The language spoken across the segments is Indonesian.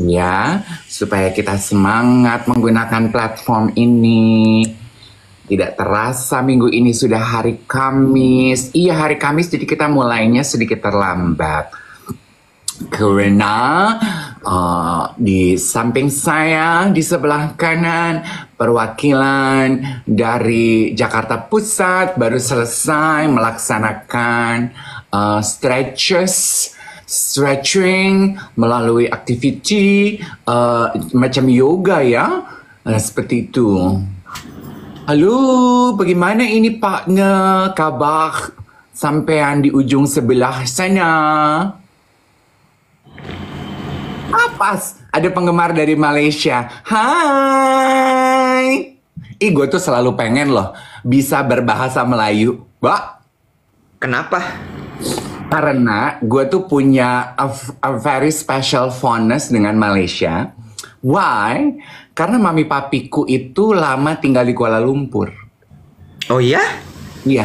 ya, supaya kita semangat menggunakan platform ini. Tidak terasa minggu ini sudah hari Kamis. Iya, hari Kamis, jadi kita mulainya sedikit terlambat. Karena di samping saya, di sebelah kanan, perwakilan dari Jakarta Pusat baru selesai melaksanakan stretching melalui activity macam yoga ya, seperti itu. Halo, bagaimana ini partner? Kabar sampean di ujung sebelah sana? Pas, ada penggemar dari Malaysia. Hai. Gue tuh selalu pengen loh bisa berbahasa Melayu. Mbak. Kenapa? Karena gue tuh punya a very special fondness dengan Malaysia. Why? Karena mami papiku itu lama tinggal di Kuala Lumpur. Oh iya? Iya.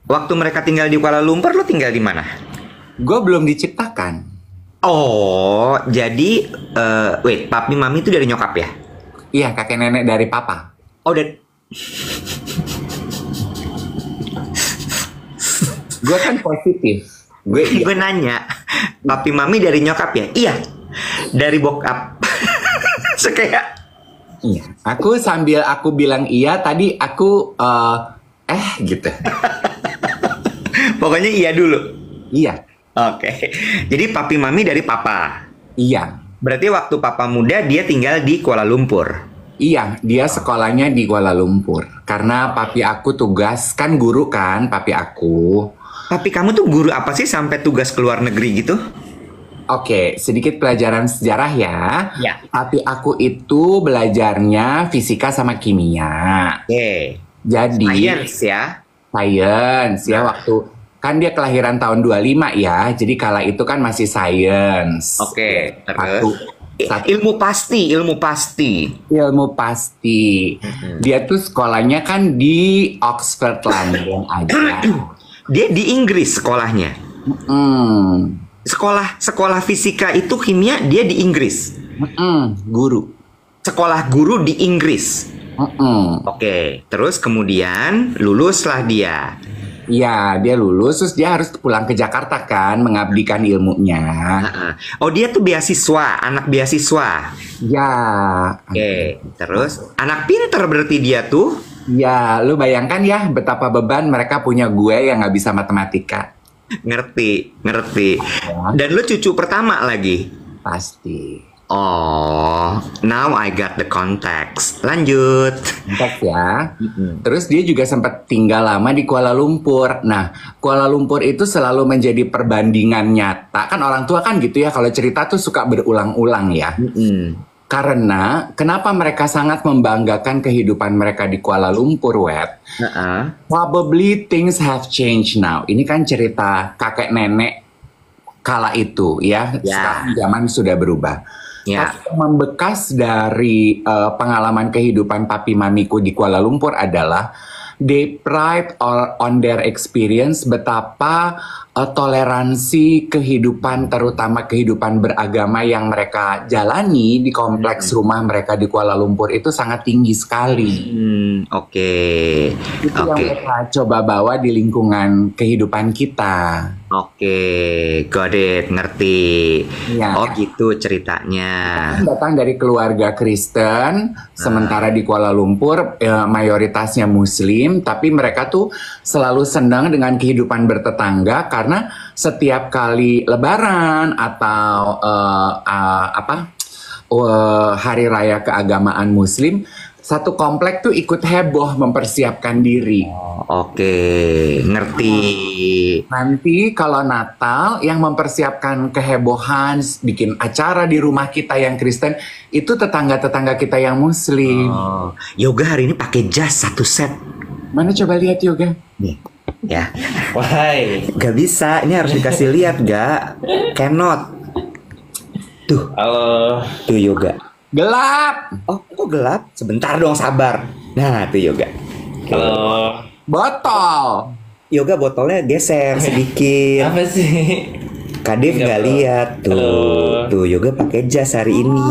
Waktu mereka tinggal di Kuala Lumpur, lo tinggal di mana? Gue belum diciptakan. Oh, jadi wait, papi mami itu dari nyokap ya? Iya, kakek nenek dari papa. Oh, dari... Gue kan positif. Gue nanya, papi mami dari nyokap ya? Iya, dari bokap. Kayak... Iya. Sambil aku bilang iya, tadi aku gitu. Pokoknya iya dulu. Iya. Oke. Jadi papi mami dari papa. Iya. Berarti waktu papa muda dia tinggal di Kuala Lumpur. Iya, dia sekolahnya di Kuala Lumpur. Karena papi aku tugas, kan guru kan papi aku. Papi kamu tuh guru apa sih sampai tugas ke luar negeri gitu? Oke, sedikit pelajaran sejarah ya. Ya. Papi aku itu belajarnya fisika sama kimia. Oke. Jadi Science ya. Science ya, waktu kan dia kelahiran tahun 25 ya. Jadi kala itu kan masih science. Oke, terus ilmu pasti. Ilmu pasti. Dia tuh sekolahnya kan di Oxford, London aja. Dia di Inggris sekolahnya. Sekolah fisika itu kimia dia di Inggris. Guru. Sekolah guru di Inggris. Oke, terus kemudian luluslah dia. Iya, dia lulus, terus dia harus pulang ke Jakarta kan, mengabdikan ilmunya. Oh, dia tuh beasiswa, anak beasiswa. Ya. Oke, terus anak pinter berarti dia tuh. Ya, lu bayangkan ya betapa beban mereka punya gue yang nggak bisa matematika. Ngerti. Dan lu cucu pertama lagi. Pasti. Oh, now I got the context. Lanjut. Konteks ya. Terus dia juga sempat tinggal lama di Kuala Lumpur. Nah, Kuala Lumpur itu selalu menjadi perbandingan nyata. Kan orang tua kan gitu ya, kalau cerita tuh suka berulang-ulang ya. Karena kenapa mereka sangat membanggakan kehidupan mereka di Kuala Lumpur, Wet? Probably things have changed now. Ini kan cerita kakek nenek kala itu ya. Sekarang zaman sudah berubah. Tapi yang membekas dari pengalaman kehidupan papi mamiku di Kuala Lumpur adalah they pride on their experience betapa toleransi kehidupan, terutama kehidupan beragama yang mereka jalani di kompleks rumah mereka di Kuala Lumpur itu sangat tinggi sekali. Oke. Itu yang mereka coba bawa di lingkungan kehidupan kita. Oke, got it, ngerti. Ya. Oh gitu ceritanya. Datang dari keluarga Kristen, sementara di Kuala Lumpur mayoritasnya Muslim, tapi mereka tuh selalu senang dengan kehidupan bertetangga karena setiap kali Lebaran atau hari raya keagamaan Muslim, satu komplek tuh ikut heboh mempersiapkan diri. Oke, ngerti. Nanti kalau Natal yang mempersiapkan kehebohan, bikin acara di rumah kita yang Kristen, itu tetangga-tetangga kita yang Muslim. Yoga hari ini pakai jas satu set. Mana coba lihat Yoga? Nih, ya. Wahai, gak bisa. Ini harus dikasih lihat, gak? Cannot. Tuh. Halo. Tuh Yoga. Gelap. Oh, kok gelap? Sebentar dong, sabar. Nah, tuh Yoga. Halo. Botol. Yoga botolnya geser sedikit. Apa sih? Kadif nggak lihat tuh. Tuh Yoga pakai jas hari ini.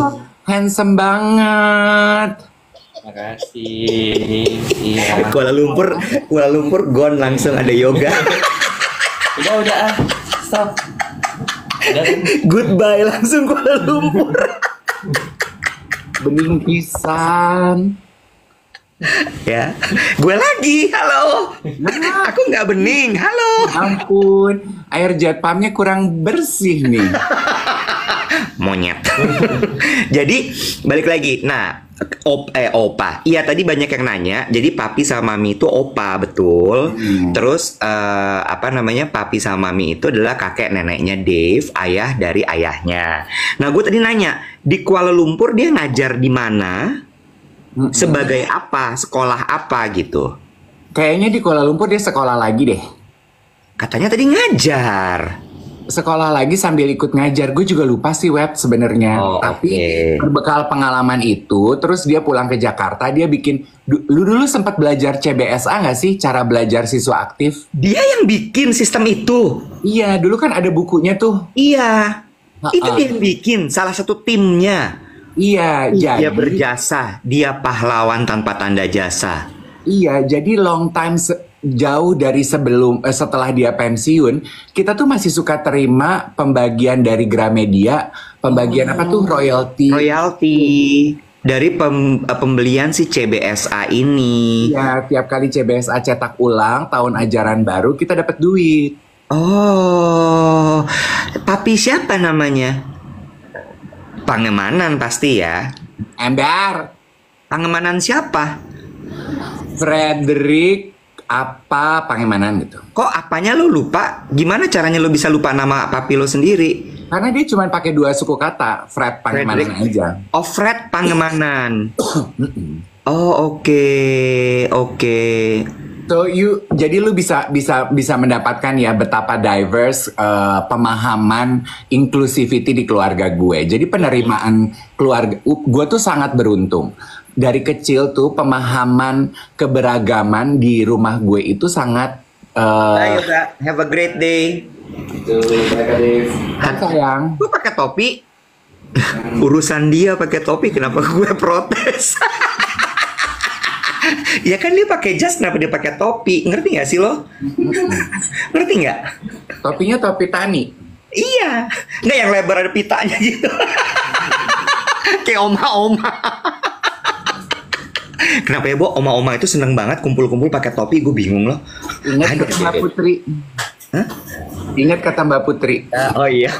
Handsome banget. Makasih. Iya. Kuala Lumpur gon langsung ada Yoga. Udah stop. Udah. Goodbye langsung Kuala Lumpur. Bening pisan. Ya, gue lagi. Halo. Aku nggak bening. Halo. Ampun, air jet pumpnya kurang bersih nih. Monyet. Jadi balik lagi. Nah, opa. Iya tadi banyak yang nanya. Jadi papi sama mami itu opa, betul. Terus papi sama mami itu adalah kakek neneknya Dave, ayah dari ayahnya. Nah, gue tadi nanya, di Kuala Lumpur dia ngajar di mana? Sebagai apa? Sekolah apa gitu? Kayaknya di Kuala Lumpur dia sekolah lagi deh. Katanya tadi ngajar. Sekolah lagi sambil ikut ngajar. Gue juga lupa sih Web sebenarnya. Tapi berbekal pengalaman itu, terus dia pulang ke Jakarta, dia bikin. Lu dulu sempat belajar CBSA nggak sih? Cara belajar siswa aktif? Dia yang bikin sistem itu. Iya, dulu kan ada bukunya tuh. Iya. Itu dia yang bikin, salah satu timnya. Iya, dia berjasa, dia pahlawan tanpa tanda jasa. Iya, jadi long time jauh dari setelah dia pensiun, kita tuh masih suka terima pembagian dari Gramedia, pembagian apa tuh royalty dari pembelian si CBSA ini. Iya, tiap kali CBSA cetak ulang tahun ajaran baru kita dapat duit. Oh, papi siapa namanya? Pangemanan pasti ya. Ember. Pangemanan siapa? Frederick apa Pangemanan gitu. Kok apanya lu lupa? Gimana caranya lu bisa lupa nama papi lu sendiri? Karena dia cuma pakai 2 suku kata, Fred Pangemanan aja. Oh, Fred Pangemanan. Oh, oke. So jadi lu bisa mendapatkan ya betapa diverse pemahaman inclusivity di keluarga gue. Jadi penerimaan keluarga gue tuh sangat beruntung. Dari kecil tuh pemahaman keberagaman di rumah gue itu sangat. Ayo Kak, have a great day. Sayang. Lu pakai topi? Urusan dia pakai topi, kenapa gue protes? Ya kan dia pakai jas, kenapa dia pakai topi? Ngerti nggak sih lo? Ngerti nggak? Topinya topi tani. Iya, nggak yang lebar ada pitanya gitu. Kayak oma-oma. Kenapa ya, Bo? Oma-oma itu seneng banget kumpul-kumpul pakai topi, gue bingung loh. Ingat kata Mbak Putri. Hah? Ingat kata Mbak Putri. Oh iya.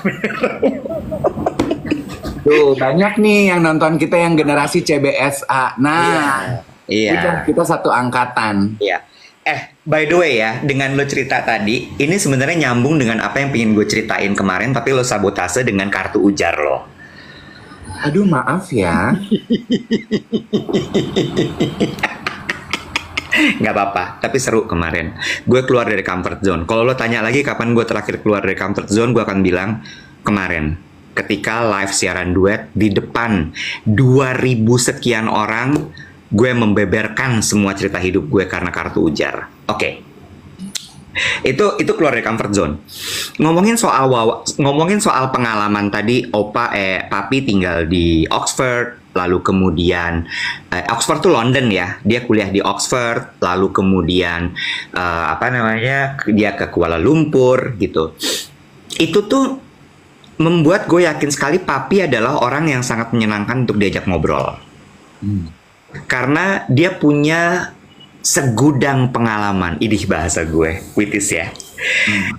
Tuh banyak nih yang nonton kita yang generasi CBSA. Nah. Iya. Udah, kita satu angkatan. Iya. By the way ya, dengan lo cerita tadi, ini sebenarnya nyambung dengan apa yang pengen gue ceritain kemarin, tapi lo sabotase dengan kartu ujar lo. Aduh, maaf ya. Nggak apa-apa, tapi seru kemarin. Gue keluar dari comfort zone. Kalau lo tanya lagi kapan gue terakhir keluar dari comfort zone, gue akan bilang kemarin. Ketika live siaran duet di depan 2.000 sekian orang, gue membeberkan semua cerita hidup gue karena kartu ujar. Oke. Itu keluar dari comfort zone. Ngomongin soal pengalaman tadi, papi tinggal di Oxford, lalu kemudian Oxford tuh London ya. Dia kuliah di Oxford, lalu kemudian dia ke Kuala Lumpur gitu. Itu tuh membuat gue yakin sekali papi adalah orang yang sangat menyenangkan untuk diajak ngobrol. Karena dia punya segudang pengalaman, idih bahasa gue, Witis ya.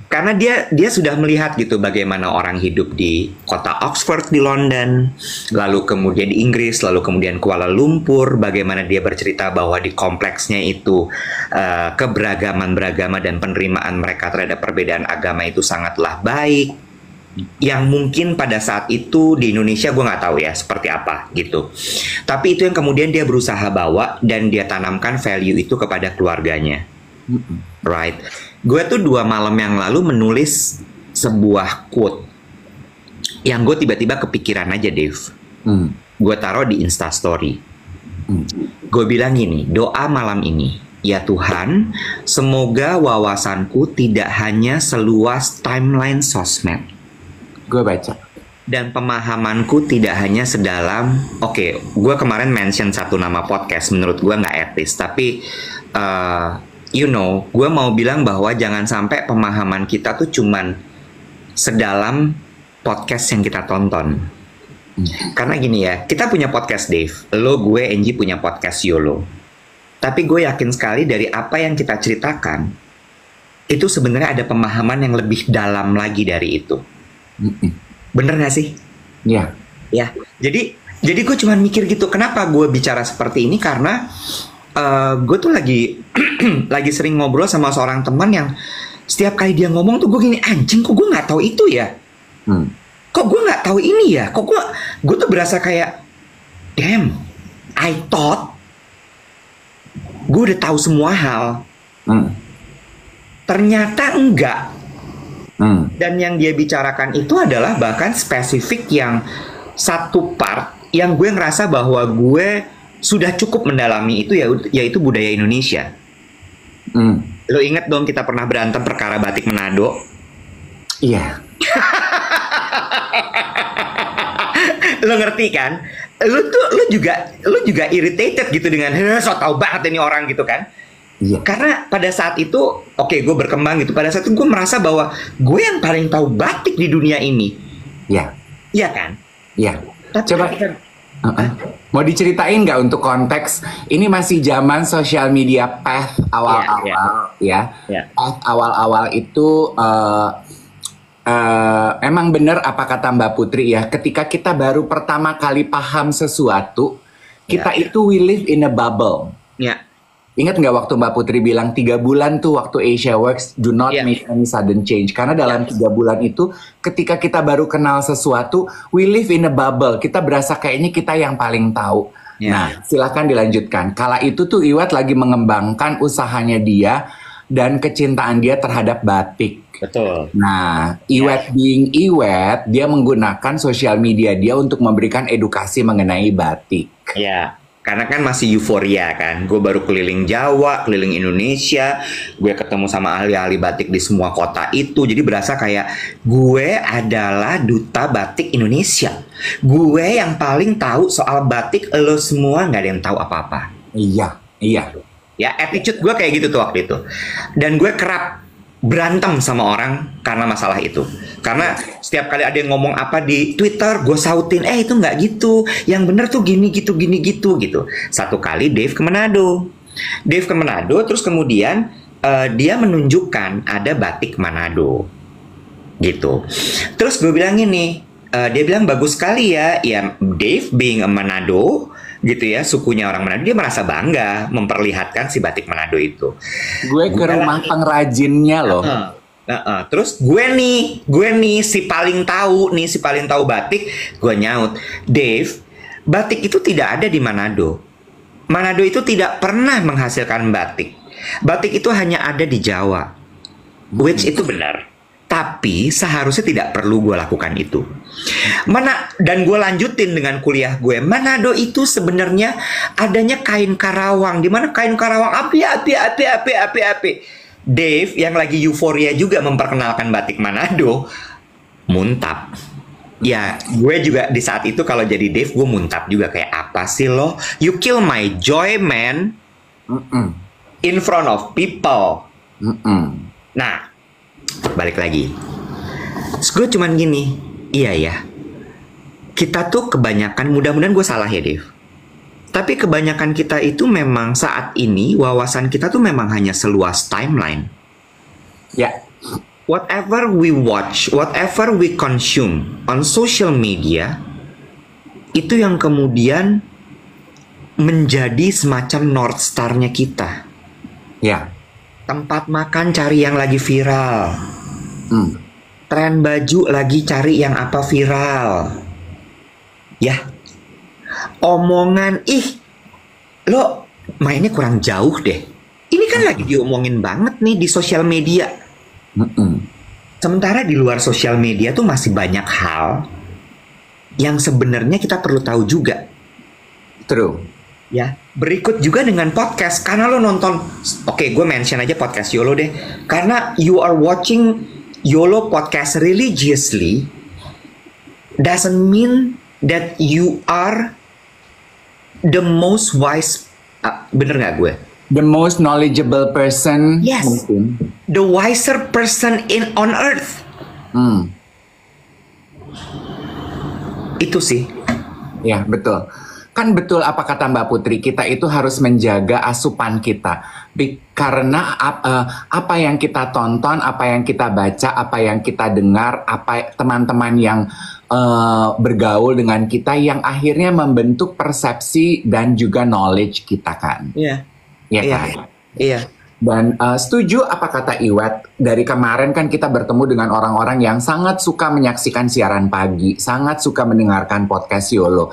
Karena dia sudah melihat gitu bagaimana orang hidup di kota Oxford di London, lalu kemudian di Inggris, lalu kemudian Kuala Lumpur, bagaimana dia bercerita bahwa di kompleksnya itu keberagaman dan penerimaan mereka terhadap perbedaan agama itu sangatlah baik. Yang mungkin pada saat itu di Indonesia gue nggak tahu ya seperti apa gitu. Tapi itu yang kemudian dia berusaha bawa dan dia tanamkan value itu kepada keluarganya. Right. Gue tuh 2 malam yang lalu menulis sebuah quote yang gue tiba-tiba kepikiran aja, Dave. Gue taruh di Instastory. Gue bilang gini, doa malam ini, ya Tuhan, semoga wawasanku tidak hanya seluas timeline sosmed. Gue baca. Dan pemahamanku tidak hanya sedalam, oke, gue kemarin mention satu nama podcast, menurut gue nggak etis, tapi gue mau bilang bahwa jangan sampai pemahaman kita tuh cuman sedalam podcast yang kita tonton. Karena gini ya, kita punya podcast Dave, lo, gue, Angie punya podcast YOLO. Tapi gue yakin sekali dari apa yang kita ceritakan, itu sebenarnya ada pemahaman yang lebih dalam lagi dari itu. Bener gak sih? Iya. Ya, jadi gue cuman mikir gitu. Kenapa gue bicara seperti ini? Karena gue tuh lagi lagi sering ngobrol sama seorang teman yang setiap kali dia ngomong tuh gue gini, anjing, kok gue nggak tahu itu ya? Kok gue nggak tahu ini ya? Kok gue tuh berasa kayak, damn, I thought gue udah tahu semua hal. Ternyata enggak. Dan yang dia bicarakan itu adalah bahkan spesifik yang satu part yang gue ngerasa bahwa gue sudah cukup mendalami itu, yaitu budaya Indonesia. Lo inget dong kita pernah berantem perkara batik Manado? Iya. Lo ngerti kan? Lo juga irritated gitu dengan so tau banget ini orang gitu kan? Iya. Karena pada saat itu, oke, gue berkembang gitu. Pada saat itu gue merasa bahwa gue yang paling tahu batik di dunia ini. Iya. Iya kan? Iya. Tapi Coba. Mau diceritain nggak untuk konteks? Ini masih zaman sosial media path awal-awal, ya. Path awal-awal itu emang bener apa kata Mbak Putri ya. Ketika kita baru pertama kali paham sesuatu, kita itu we live in a bubble. Ya. Ingat nggak waktu Mbak Putri bilang 3 bulan tuh waktu Asia Works do not make any sudden change. Karena dalam 3 bulan itu ketika kita baru kenal sesuatu, we live in a bubble. Kita berasa kayaknya kita yang paling tahu. Nah, silakan dilanjutkan. Kala itu tuh Iwet lagi mengembangkan usahanya dia dan kecintaan dia terhadap batik. Betul. Nah, Iwet being Iwet, dia menggunakan sosial media dia untuk memberikan edukasi mengenai batik. Ya. Karena kan masih euforia kan. Gue baru keliling Jawa, keliling Indonesia. Gue ketemu sama ahli-ahli batik di semua kota itu. Jadi berasa kayak gue adalah duta batik Indonesia. Gue yang paling tahu soal batik. Lo semua gak ada yang tahu apa-apa. Iya. Ya, attitude gue kayak gitu tuh waktu itu. Dan gue kerap berantem sama orang karena masalah itu. Karena setiap kali ada yang ngomong apa di Twitter, gue sautin, itu nggak gitu, yang bener tuh gini gitu. Satu kali Dave ke Manado, terus kemudian dia menunjukkan ada batik Manado, gitu. Terus gue bilang ini, dia bilang bagus sekali ya Dave being a Manado, gitu ya, sukunya orang Manado, dia merasa bangga memperlihatkan si batik Manado itu. Gue ke rumah pengrajinnya loh. Terus gue nih si paling tahu batik, gue nyaut, Dave, batik itu tidak ada di Manado. Manado itu tidak pernah menghasilkan batik. Batik itu hanya ada di Jawa. Which itu benar. Tapi seharusnya tidak perlu gue lakukan itu. Dan gue lanjutin dengan kuliah gue. Manado itu sebenarnya adanya kain karawang. Di mana kain karawang api. Dave yang lagi euforia juga memperkenalkan batik Manado, muntap. Ya, gue juga di saat itu kalau jadi Dave gue muntap juga, kayak apa sih lo? You kill my joy, man. In front of people. Nah, balik lagi. Terus gue cuman gini, iya ya, kita tuh kebanyakan, mudah-mudahan gue salah ya Dave, tapi kebanyakan kita itu memang saat ini wawasan kita tuh memang hanya seluas timeline. Ya, whatever we watch, whatever we consume on social media, itu yang kemudian menjadi semacam North Star-nya kita. Ya. Tempat makan cari yang lagi viral. Tren baju lagi cari yang apa viral. Ya. Omongan, lo mainnya kurang jauh deh. Ini kan lagi diomongin banget nih di sosial media. Sementara di luar sosial media tuh masih banyak hal yang sebenarnya kita perlu tahu juga. True. Ya, berikut juga dengan podcast. Karena lo nonton, oke, gue mention aja podcast YOLO deh. Karena you are watching YOLO podcast religiously, doesn't mean that you are the most wise. Bener nggak gue? The most knowledgeable person. Yes. Mungkin. The wiser person on earth. Itu sih. Ya, betul. Kan betul apa kata Mbak Putri, kita itu harus menjaga asupan kita. Karena apa yang kita tonton, apa yang kita baca, apa yang kita dengar, apa teman-teman yang bergaul dengan kita yang akhirnya membentuk persepsi dan juga knowledge kita kan. Iya. Ya Iya. kan? Iya. Dan setuju apa kata Iwet, dari kemarin kan kita bertemu dengan orang-orang yang sangat suka menyaksikan siaran pagi, sangat suka mendengarkan podcast YOLO.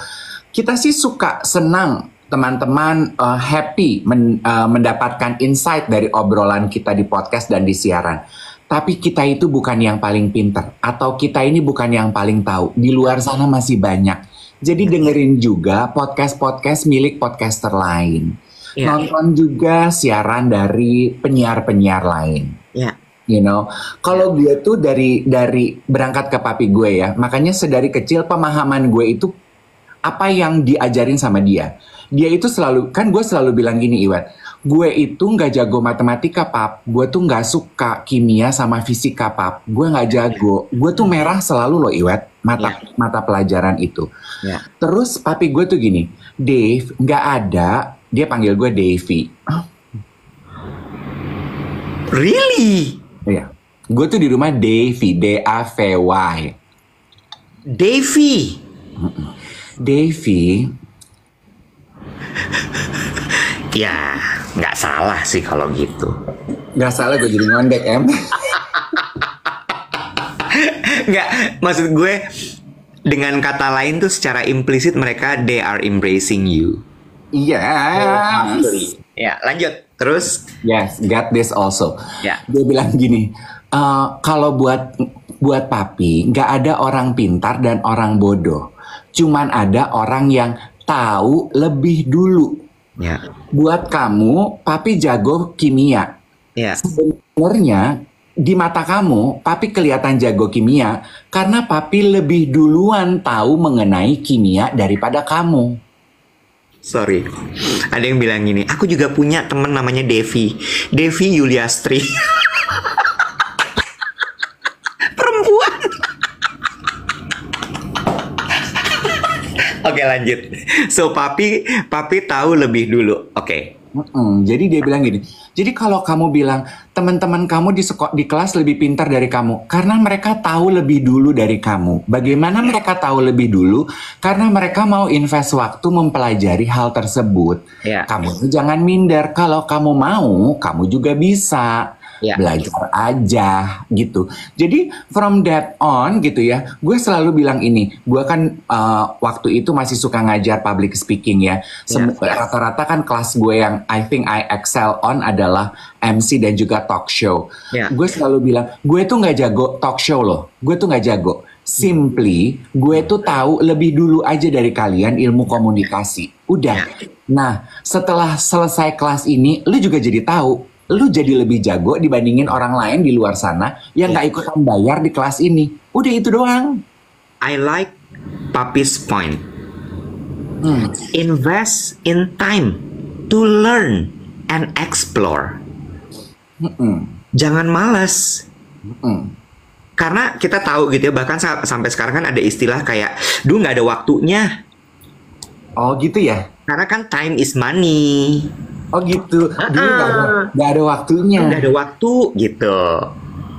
Kita sih suka, senang teman-teman happy mendapatkan insight dari obrolan kita di podcast dan di siaran. Tapi kita itu bukan yang paling pinter, atau kita ini bukan yang paling tahu. Di luar sana masih banyak. Jadi dengerin juga podcast-podcast milik podcaster lain. Yeah. Nonton juga siaran dari penyiar-penyiar lain. Yeah. You know, kalau gue tuh dari berangkat ke papi gue ya, makanya sedari kecil pemahaman gue itu apa yang diajarin sama dia. Dia itu selalu, kan gue selalu bilang gini Iwet, gue itu nggak jago matematika pap, gue tuh nggak suka kimia sama fisika pap, gue nggak jago, gue tuh merah selalu loh Iwet, mata pelajaran itu. Yeah. Terus papi gue tuh gini, Dave nggak ada, dia panggil gue Davy. Really? Iya, gue tuh di rumah Davy, D-A-V-Y. Davy. Davy. Ya, nggak salah sih kalau gitu. Nggak salah gue jadi ngondek em. Nggak, maksud gue dengan kata lain tuh secara implisit mereka they are embracing you. Iya. Ya, lanjut. Terus? Yes, got this also. Ya. Dia bilang gini, kalau buat papi nggak ada orang pintar dan orang bodoh. Cuman ada orang yang tahu lebih dulu. Ya. Buat kamu, papi jago kimia. Ya. Sebenarnya di mata kamu, papi kelihatan jago kimia karena papi lebih duluan tahu mengenai kimia daripada kamu. Sorry, ada yang bilang gini, aku juga punya temen namanya Devi Yuliastri. Perempuan. Oke, lanjut. So papi tahu lebih dulu. Oke. Jadi dia bilang gini, jadi kalau kamu bilang teman-teman kamu di kelas lebih pintar dari kamu, karena mereka tahu lebih dulu dari kamu. Bagaimana mereka tahu lebih dulu? Karena mereka mau invest waktu mempelajari hal tersebut. Ya. Kamu jangan minder, kalau kamu mau, kamu juga bisa. Ya. Belajar aja gitu. Jadi from that on gitu ya, gue selalu bilang ini, gue kan waktu itu masih suka ngajar public speaking ya. Rata-rata kan kelas gue yang I think I excel on adalah MC dan juga talk show. Ya. Gue selalu bilang, gue tuh nggak jago talk show loh, gue tuh nggak jago. Simply, gue tuh tahu lebih dulu aja dari kalian ilmu komunikasi. Udah. Nah, setelah selesai kelas ini, lu juga jadi tahu. Lu jadi lebih jago dibandingin orang lain di luar sana yang gak ikutan bayar di kelas ini. Udah itu doang. I like Papi's point. Invest in time to learn and explore. Jangan malas. Karena kita tahu gitu ya, bahkan sampai sekarang kan ada istilah kayak, duh nggak ada waktunya. Oh gitu ya? Karena kan time is money. Oh gitu. Dulu nggak ada waktunya. Nggak ada waktu gitu.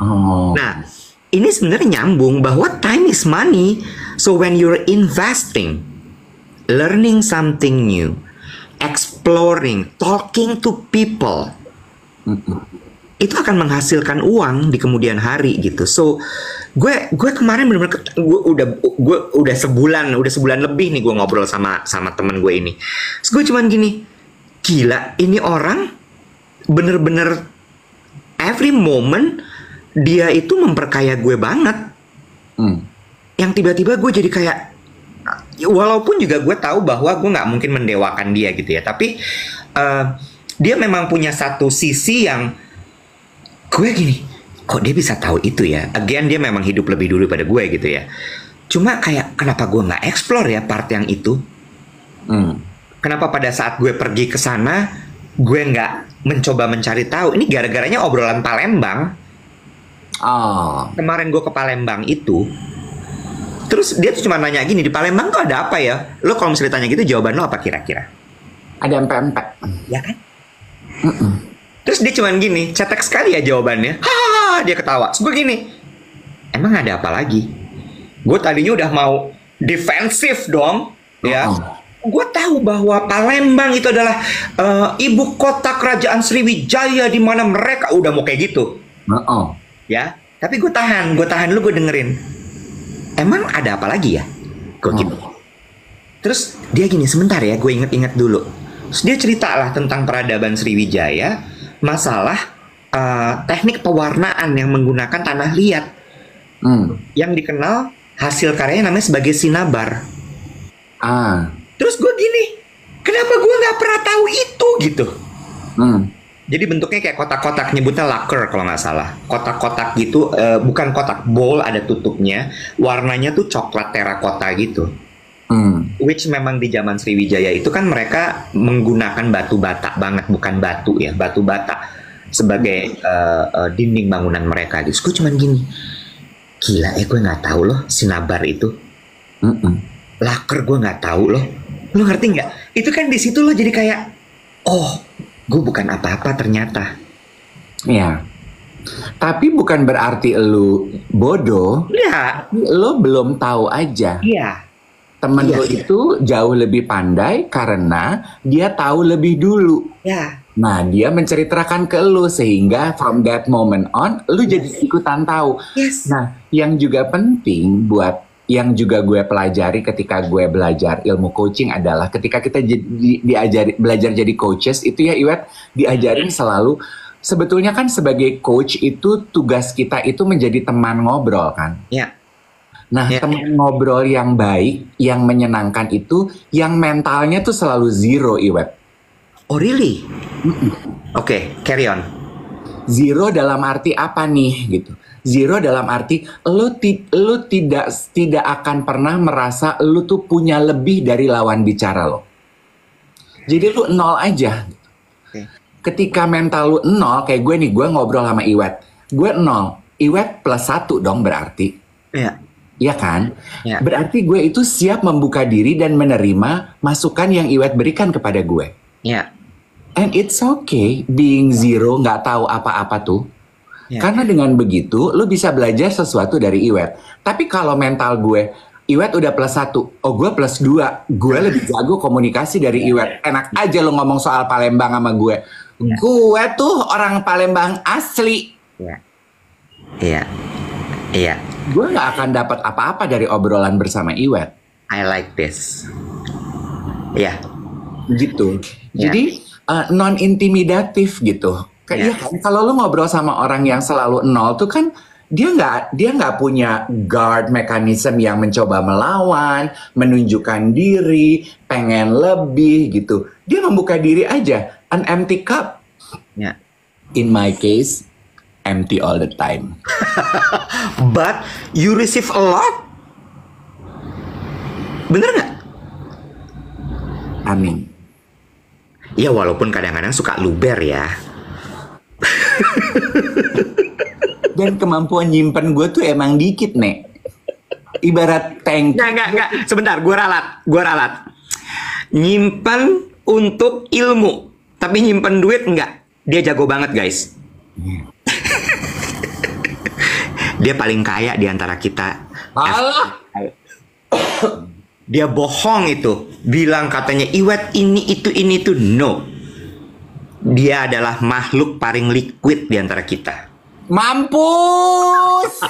Oh. Nah, ini sebenarnya nyambung bahwa time is money. So when you're investing, learning something new, exploring, talking to people, itu akan menghasilkan uang di kemudian hari gitu. So gue kemarin benar-benar gue udah sebulan lebih nih gue ngobrol sama temen gue ini. So, gue cuman gini, gila, ini orang bener-bener every moment dia itu memperkaya gue banget. Yang tiba-tiba gue jadi kayak, walaupun juga gue tahu bahwa gue nggak mungkin mendewakan dia gitu ya, tapi dia memang punya satu sisi yang gue gini, kok dia bisa tahu itu ya? Again, dia memang hidup lebih dulu pada gue gitu ya. Cuma kayak kenapa gue nggak explore ya part yang itu? Kenapa pada saat gue pergi ke sana gue nggak mencoba mencari tahu? Ini gara-garanya obrolan Palembang. Kemarin gue ke Palembang itu, terus dia tuh cuma nanya gini, di Palembang tuh ada apa ya? Lo kalau misalnya tanya gitu, jawaban lo apa kira-kira? Ada empek-empek. Ya kan? Terus dia cuman gini, cetek sekali ya jawabannya. Hahaha, dia ketawa. Terus gue gini, emang ada apa lagi? Gue tadinya udah mau defensif dong, ya. Gue tahu bahwa Palembang itu adalah ibu kota kerajaan Sriwijaya, di mana mereka udah mau kayak gitu. Ya, tapi gue tahan lu, gue dengerin. Emang ada apa lagi ya? Gue gitu. Terus dia gini, sebentar ya, gue inget-inget dulu. Terus dia cerita lah tentang peradaban Sriwijaya, masalah teknik pewarnaan yang menggunakan tanah liat, yang dikenal hasil karyanya namanya sebagai sinabar. Terus gue gini, kenapa gue nggak pernah tahu itu gitu? Jadi bentuknya kayak kotak-kotak, nyebutnya lacquer kalau nggak salah. Kotak-kotak gitu, bukan kotak, bowl ada tutupnya. Warnanya tuh coklat terakota gitu. Which memang di zaman Sriwijaya itu kan mereka menggunakan batu bata banget, bukan batu ya, batu bata sebagai dinding bangunan mereka. Terus gue cuman gini, gila gue nggak tahu loh sinabar itu. Lacquer gue nggak tahu loh. Lo ngerti nggak? Itu kan di situ lo jadi kayak, oh, gue bukan apa-apa ternyata. Ya. Tapi bukan berarti lu bodoh. Iya. Lo belum tahu aja. Iya. Temen lo itu jauh lebih pandai karena dia tahu lebih dulu. Ya. Nah, dia menceritakan ke lu sehingga from that moment on, lu jadi ikutan tahu. Yes. Nah, yang juga penting buat yang juga gue pelajari ketika gue belajar ilmu coaching adalah ketika kita belajar jadi coaches itu ya Iwet, diajarin selalu sebetulnya kan sebagai coach itu tugas kita itu menjadi teman ngobrol kan. Ya. Nah, teman ngobrol yang baik, yang menyenangkan itu yang mentalnya tuh selalu zero, Iwet. Oh really? Oke, carry on. Zero dalam arti apa nih gitu? Zero dalam arti lu tidak akan pernah merasa lu tuh punya lebih dari lawan bicara lo. Jadi lu nol aja. Ketika mental lu nol, kayak gue nih, gue ngobrol sama Iwet, gue nol, Iwet plus 1 dong berarti. Iya. Iya kan? Ya. Berarti gue itu siap membuka diri dan menerima masukan yang Iwet berikan kepada gue. Iya. And it's okay being zero, nggak tahu apa-apa tuh. Ya. Karena dengan begitu, lo bisa belajar sesuatu dari Iwet. Tapi kalau mental gue, Iwet udah plus 1, oh gue plus 2, gue lebih jago komunikasi dari Iwet. Enak aja lo ngomong soal Palembang sama gue. Gue tuh orang Palembang asli. Iya. Iya. Iya. Gue nggak akan dapat apa-apa dari obrolan bersama Iwet. I like this. Iya. Gitu. Ya. Jadi non-intimidatif gitu. Kayak kan kalau lu ngobrol sama orang yang selalu nol tuh kan dia nggak punya guard mechanism yang mencoba melawan, menunjukkan diri, pengen lebih gitu. Dia membuka diri aja, an empty cup. Ya. In my case, empty all the time. But you receive a lot. Bener nggak? Amin. Ya walaupun kadang-kadang suka luber ya. Dan kemampuan nyimpen gue tuh emang dikit, Nek. Ibarat tank. Nggak. Sebentar, gue ralat. Nyimpen untuk ilmu, tapi nyimpen duit nggak. Dia jago banget, guys. Dia paling kaya di antara kita. Alah. Dia bohong itu. Bilang katanya Iwet ini itu. No. Dia adalah makhluk paling liquid di antara kita. Mampus.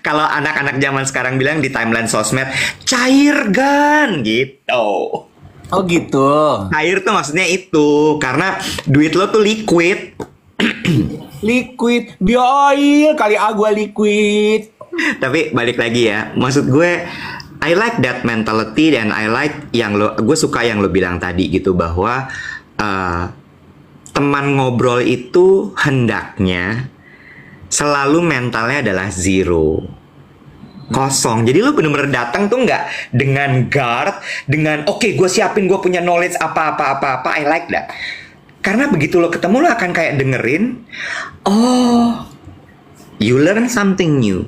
Kalau anak-anak zaman sekarang bilang di timeline sosmed, cair gan gitu. Oh gitu. Cair tuh maksudnya itu karena duit lo tuh liquid. Liquid, bioil kali gua liquid. Tapi balik lagi ya, maksud gue I like that mentality dan I like gue suka yang lo bilang tadi gitu bahwa teman ngobrol itu hendaknya selalu mentalnya adalah zero. kosong. Jadi lu bener-bener datang tuh nggak dengan guard, dengan oke, gue siapin, gue punya knowledge apa. I like that. Karena begitu lo ketemu, lo akan kayak dengerin, oh, you learn something new.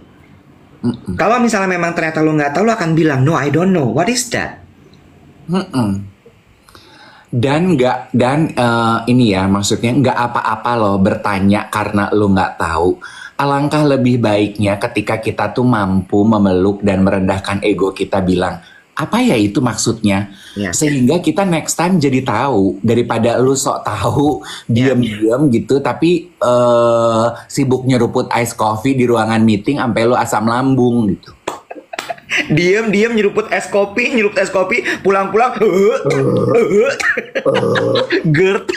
Kalau misalnya memang ternyata lo nggak tahu, lo akan bilang, no, I don't know, what is that? Dan ini ya, maksudnya nggak apa-apa loh bertanya karena lo nggak tahu. Alangkah lebih baiknya ketika kita tuh mampu memeluk dan merendahkan ego kita, bilang apa ya itu maksudnya, sehingga kita next time jadi tahu, daripada lu sok tahu diam-diam gitu tapi sibuk nyeruput ice coffee di ruangan meeting sampai lu asam lambung gitu. Diam-diam nyeruput es kopi, pulang-pulang GERD.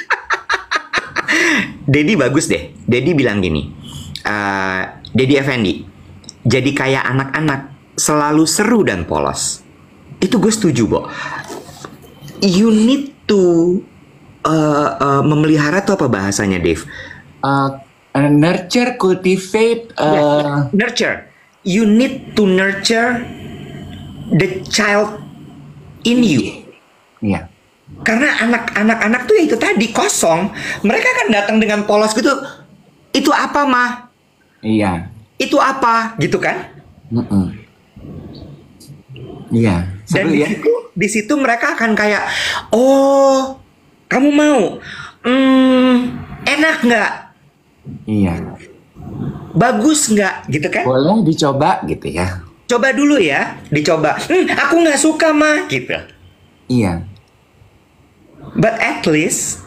Dedi bagus deh. Dedi bilang gini, Dedi Effendi, jadi kayak anak-anak, selalu seru dan polos. Itu gue setuju, Bo. You need to memelihara tuh apa bahasanya, Dave? Nurture, cultivate. Nurture. You need to nurture the child in you. Iya. Karena anak-anak tuh ya itu tadi kosong. Mereka kan datang dengan polos gitu. Itu apa, mah? Iya. Itu apa, gitu kan? Iya. Dan di situ mereka akan kayak, oh, kamu mau? Enak nggak? Iya. Bagus nggak, gitu kan? Boleh dicoba gitu ya. Coba dulu ya, dicoba. Aku nggak suka, mah, gitu. Iya. But at least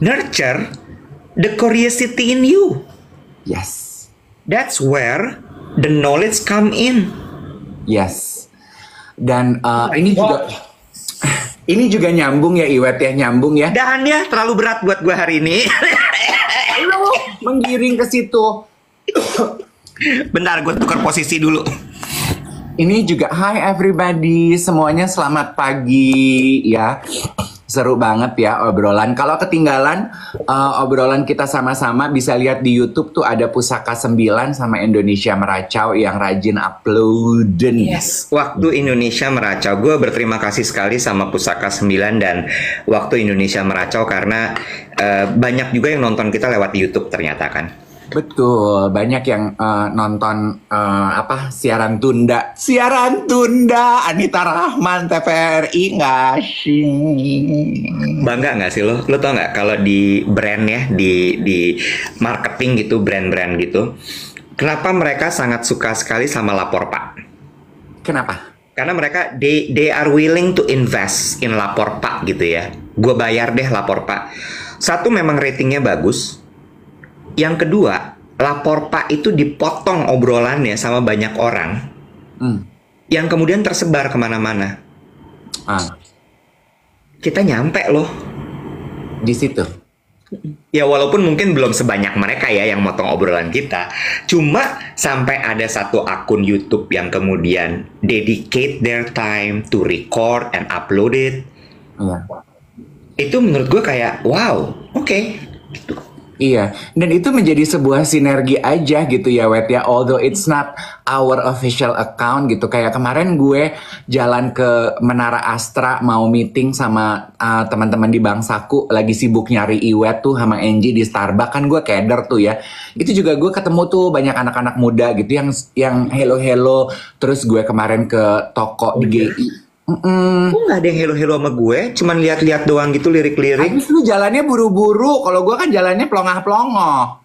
nurture the curiosity in you. Yes. That's where the knowledge come in. Yes. Dan ini juga nyambung ya, Iwet ya, nyambung ya. Dahannya terlalu berat buat gue hari ini. Lu menggiring ke situ. Bentar, gue tukar posisi dulu. Ini juga hi everybody, semuanya selamat pagi ya. Seru banget ya obrolan. Kalau ketinggalan obrolan kita sama-sama, bisa lihat di YouTube tuh ada Pusaka 9 sama Indonesia Meracau yang rajin uploaden. Yes. Waktu Indonesia Meracau, gue berterima kasih sekali sama Pusaka 9 dan Waktu Indonesia Meracau karena banyak juga yang nonton kita lewat YouTube ternyata kan. Betul, banyak yang nonton siaran tunda. Anita Rahman TVRI nggak sih? Bangga nggak sih lo? Lo tau nggak kalau di brand ya, di marketing gitu, brand-brand gitu, kenapa mereka sangat suka sekali sama Lapor Pak? Kenapa? Karena mereka they are willing to invest in Lapor Pak gitu ya. Gue bayar deh Lapor Pak. Satu, memang ratingnya bagus. Yang kedua, Lapor Pak itu dipotong obrolannya sama banyak orang yang kemudian tersebar kemana-mana. Kita nyampe loh di situ. Ya walaupun mungkin belum sebanyak mereka ya yang motong obrolan kita. Cuma sampai ada satu akun YouTube yang kemudian dedicate their time to record and upload it. Itu menurut gue kayak wow, oke. Gitu. Iya, dan itu menjadi sebuah sinergi aja gitu ya, Wet ya. Although it's not our official account gitu. Kayak kemarin gue jalan ke Menara Astra mau meeting sama teman-teman di Bangsaku, lagi sibuk nyari Iwet tuh sama Angie di Starbucks, kan gue keder tuh ya. Itu juga gue ketemu tuh banyak anak-anak muda gitu yang hello. Terus gue kemarin ke toko di GI. Kok nggak ada yang hello-hello sama gue, cuman lihat-lihat doang gitu, lirik-lirik. Habis lu jalannya buru-buru, kalau gue kan jalannya plongah-plongoh.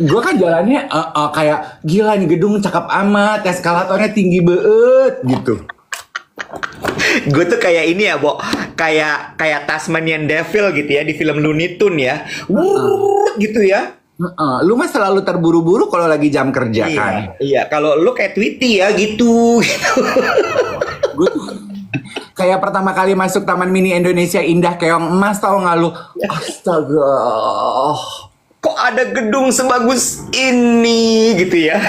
Gue kan jalannya kayak gila nih gedung cakep amat, eskalatornya tinggi banget gitu. Gue tuh kayak ini ya, Bo, kayak Tasmanian Devil gitu ya di film Looney Tunes ya, gitu ya. Lu mah selalu terburu-buru kalau lagi jam kerja kan? Iya, kalau lu kayak Tweety ya gitu. Gue tuh kayak pertama kali masuk Taman Mini Indonesia Indah Keong Emas, tau gak lu? Astaga, kok ada gedung sebagus ini gitu ya?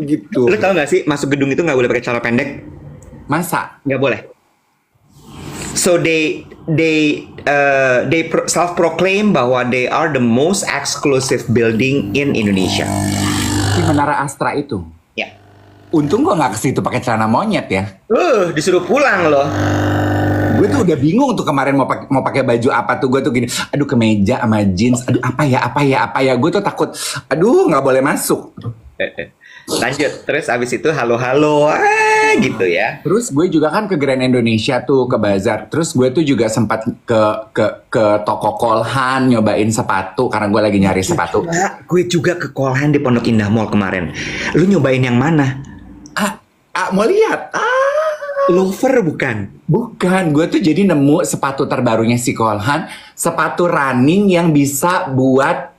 Gitu. Lu tau gak sih masuk gedung itu gak boleh pakai celana pendek? Masa? Gak boleh. So they self-proclaim bahwa they are the most exclusive building in Indonesia. si Menara Astra itu. Ya. Untung gue nggak ke situ pakai celana monyet ya. Disuruh pulang loh. Gue tuh udah bingung tuh kemarin mau pakai baju apa tuh. Gue tuh gini, aduh kemeja sama jeans, aduh apa ya. Gue tuh takut, aduh nggak boleh masuk. Lanjut, terus abis itu halo-halo, gitu ya. Terus gue juga kan ke Grand Indonesia tuh, ke bazar. Terus gue tuh juga sempat ke toko Kolhan nyobain sepatu karena gue lagi nyari sepatu. Gue juga ke Kolhan di Pondok Indah Mall kemarin. Lu nyobain yang mana? Mau lihat? Loafer bukan? Bukan, gue tuh jadi nemu sepatu terbarunya si Kolhan, sepatu running yang bisa buat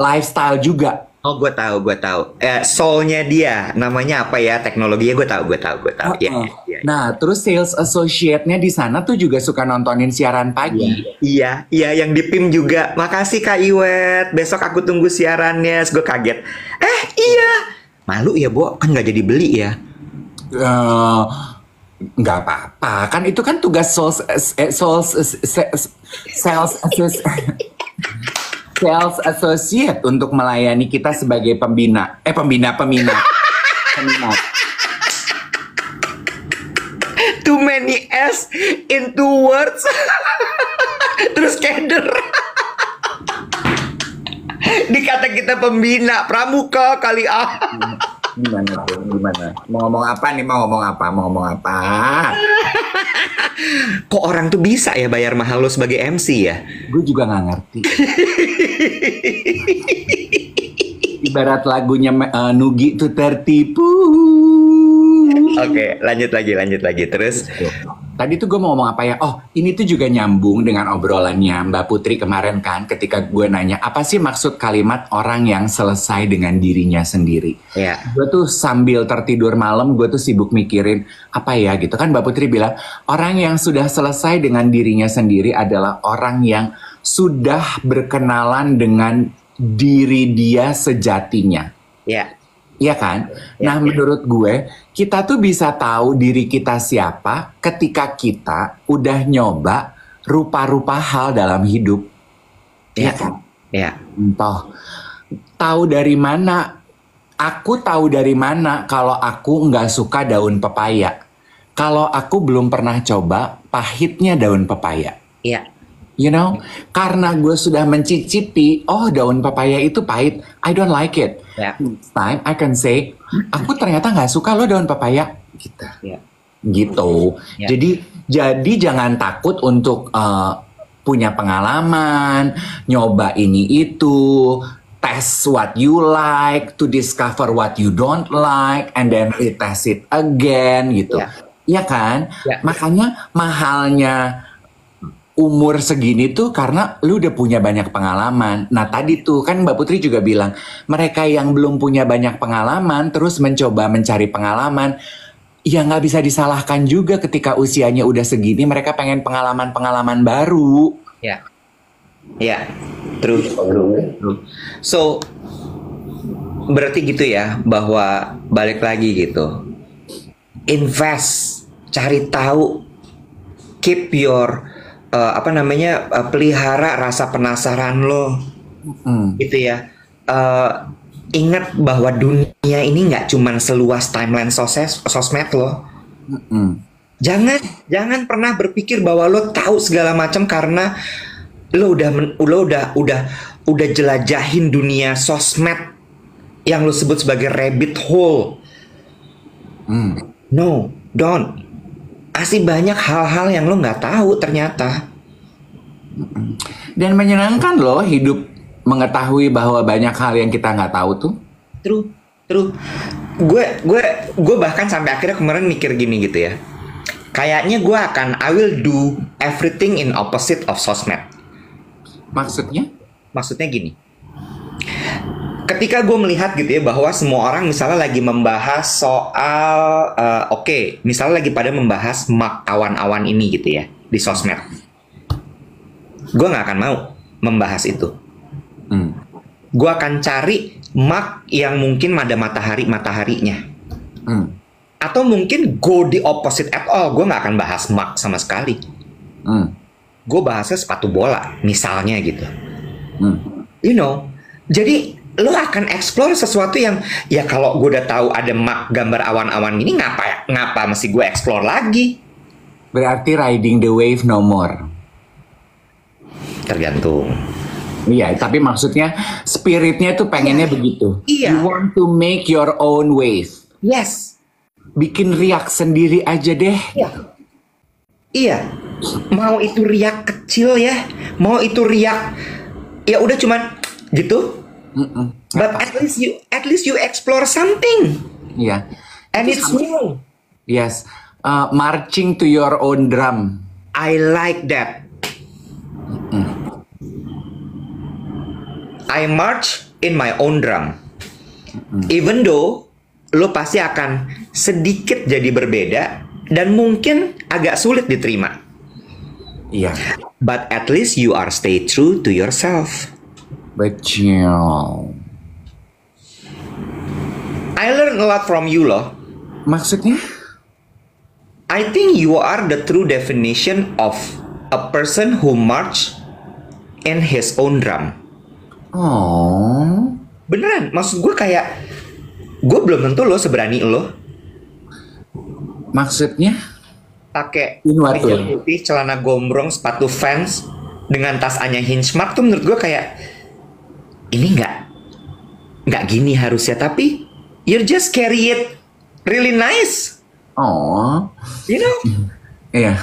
lifestyle juga. Oh, gue tahu. Soulnya dia, namanya apa ya? Teknologinya gue tahu. Ya. Nah, terus sales associate-nya di sana tuh juga suka nontonin siaran pagi. Iya, yang di PIM juga. Makasih Kak Iwet. Besok aku tunggu siarannya. Terus gue kaget. Iya. Malu ya, Bo? Kan nggak jadi beli ya? Nggak apa-apa. Kan itu kan tugas sales associate untuk melayani kita sebagai pembina. Peminat. Too many S in two words. Terus keder. Dikata kita pembina pramuka kali Gimana? Mau ngomong apa? Kok orang tuh bisa ya bayar mahal lo sebagai MC ya? Gue juga nggak ngerti. Ibarat lagunya Nugi tuh tertipu. Oke, lanjut lagi. Terus tadi tuh gue mau ngomong apa ya? Oh, ini tuh juga nyambung dengan obrolannya Mbak Putri kemarin kan, ketika gue nanya apa sih maksud kalimat orang yang selesai dengan dirinya sendiri. Ya. Gue tuh sambil tertidur malam, gue tuh sibuk mikirin apa ya gitu kan. Mbak Putri bilang orang yang sudah selesai dengan dirinya sendiri adalah orang yang sudah berkenalan dengan diri dia sejatinya. Ya. Iya kan? Nah, menurut gue, kita tuh bisa tahu diri kita siapa ketika kita udah nyoba rupa-rupa hal dalam hidup. Iya kan? Iya. Entah. Tahu dari mana? Aku tahu dari mana kalau aku nggak suka daun pepaya. Kalau aku belum pernah coba pahitnya daun pepaya. Iya. You know, karena gue sudah mencicipi, oh daun pepaya itu pahit, I don't like it. Yeah. Next time I can say, aku ternyata nggak suka loh daun pepaya. Gitu. Yeah. Gitu. Yeah. Jadi jangan takut untuk punya pengalaman, nyoba ini itu, test what you like, to discover what you don't like, and then retest it again gitu. Iya kan? Yeah. Makanya mahalnya umur segini tuh karena lu udah punya banyak pengalaman. Nah tadi tuh kan Mbak Putri juga bilang, mereka yang belum punya banyak pengalaman terus mencoba mencari pengalaman, ya nggak bisa disalahkan juga ketika usianya udah segini mereka pengen pengalaman-pengalaman baru. Ya, true. So berarti gitu ya, bahwa balik lagi gitu, invest, cari tahu, keep your pelihara rasa penasaran lo, gitu ya. Ingat bahwa dunia ini nggak cuman seluas timeline sosmed lo. Jangan pernah berpikir bahwa lo tahu segala macam karena lo udah jelajahin dunia sosmed yang lo sebut sebagai rabbit hole. No, don't. Masih banyak hal-hal yang lo nggak tahu ternyata. Dan menyenangkan loh hidup mengetahui bahwa banyak hal yang kita nggak tahu tuh. True. Gue bahkan sampai akhirnya kemarin mikir gini gitu ya. Kayaknya I will do everything in opposite of sosmed. Maksudnya? Maksudnya gini. Ketika gue melihat gitu ya bahwa semua orang misalnya lagi membahas soal misalnya lagi pada membahas map awan-awan ini gitu ya di sosmed, gue nggak akan mau membahas itu. Gue akan cari map yang mungkin ada mataharinya, atau mungkin go the opposite at all. Gue nggak akan bahas map sama sekali. Gue bahasnya sepatu bola misalnya gitu. You know, jadi lo akan explore sesuatu yang ya kalau gue udah tahu ada gambar awan-awan gini, ngapa mesti gue explore lagi? Berarti riding the wave no more. Tergantung. Iya, tapi maksudnya spiritnya tuh pengennya begitu. Iya. You want to make your own wave. Yes. Bikin riak sendiri aja deh. Iya. Iya. Mau itu riak kecil ya, mau itu riak ya udah cuman gitu. But at least you explore something. Iya. And it's new. Yes. Marching to your own drum. I like that. I march in my own drum. Even though lo pasti akan sedikit jadi berbeda dan mungkin agak sulit diterima. Iya. But at least you are stay true to yourself. Betul. I learn a lot from you loh. Maksudnya? I think you are the true definition of a person who march in his own drum. Oh. Beneran, maksud gue kayak gue belum tentu lo seberani lo. Maksudnya? Pakai In what kemeja way? putih, celana gombrong, sepatu Vans dengan tas Anya Hinchmark tuh menurut gue kayak ini nggak gini harusnya, tapi you just carry it really nice. Oh. You know? Iya.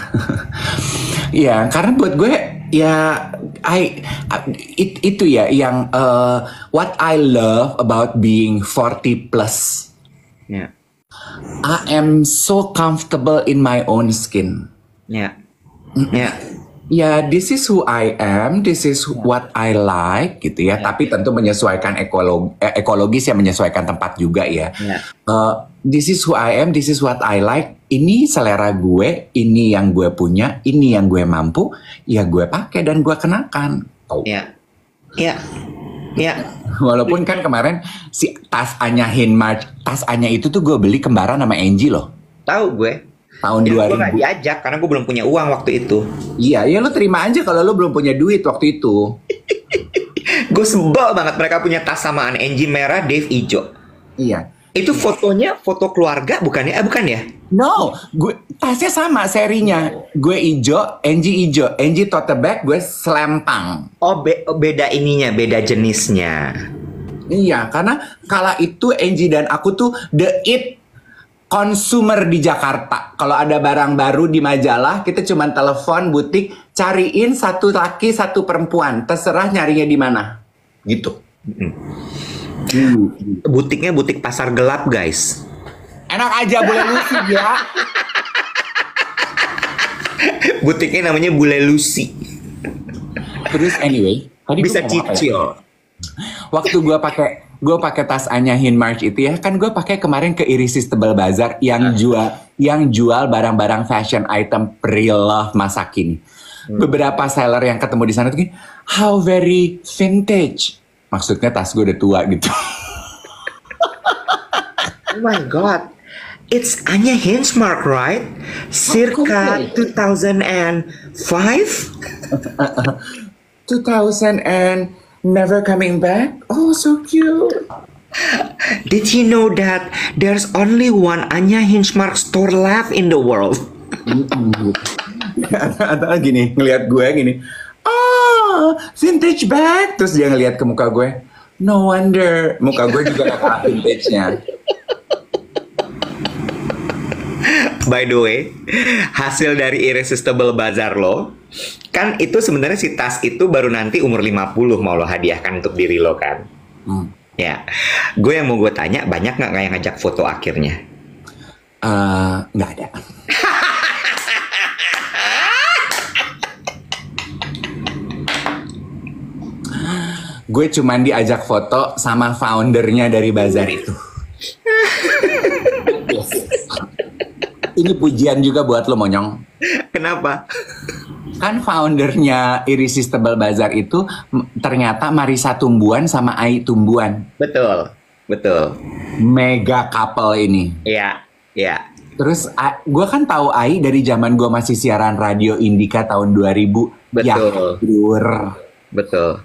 Iya, karena buat gue ya itu ya yang what I love about being 40 plus. Ya. I am so comfortable in my own skin. Ya. Ya. Ya, this is who I am, this is what I like gitu ya. Tapi tentu menyesuaikan ekologis ya, menyesuaikan tempat juga ya. This is who I am, this is what I like. Ini selera gue, ini yang gue punya, ini yang gue mampu, ya gue pakai dan gue kenakan. Oh. Ya. Ya. Ya. Walaupun kan kemarin si tas Anya Hinmarch, tas Anya itu tuh gue beli kembaran sama Angie loh. Tahu gue. Tahun Dan 2000. gue gak diajak karena gue belum punya uang waktu itu. Iya, ya lo terima aja kalau lo belum punya duit waktu itu. Gue sebel banget mereka punya tas samaan, Angie merah, Dave hijau. Iya. Itu fotonya foto keluarga bukannya? Bukan ya? No, gue tasnya sama serinya. Gue ijo, Angie ijo, Angie tote bag, gue selempang. Oh, beda ininya, beda jenisnya. Iya, karena kala itu Angie dan aku tuh the it consumer di Jakarta. Kalau ada barang baru di majalah, kita cuma telepon butik, cariin satu laki, satu perempuan. Terserah nyarinya di mana. Gitu. Butiknya butik pasar gelap, guys. Enak aja, boleh lucu ya. Butiknya namanya Bule Lucy. Terus anyway, tadi Bisa gua ngomong apa ya? cicil. Waktu gue pakai tas Anya Hinmarch itu ya, kan gue pakai kemarin ke Irresistible Bazaar yang jual barang-barang fashion item pre-love masa kini. Beberapa seller yang ketemu di sana tuh gini, how very vintage. Maksudnya tas gue udah tua gitu. Oh my god. It's Anya Hinchmark, right? Circa 2005? 2000 and never coming back. Oh, so cute. Did you know that there's only one Anya Hinchmark store left in the world? Atau gini, ngelihat gue gini, oh, vintage bag. Terus dia ngelihat ke muka gue, no wonder. Muka gue juga gak kalah vintage-nya. By the way, hasil dari Irresistible Bazaar lo, kan itu sebenarnya si tas itu baru nanti umur 50 mau lo hadiahkan untuk diri lo kan. Ya, gue yang mau gue tanya, banyak nggak yang ngajak foto akhirnya? Nggak ada. Gue cuman diajak foto sama foundernya dari bazar itu. Ini pujian juga buat lo, Monyong. Kenapa? Kan foundernya Irresistible Bazaar itu ternyata Marisa Tumbuan sama Ai Tumbuan. Betul, betul. Mega couple ini. Iya, iya. Terus gue kan tahu Ai dari zaman gue masih siaran radio Indika tahun 2000. Betul. Ya, Betul.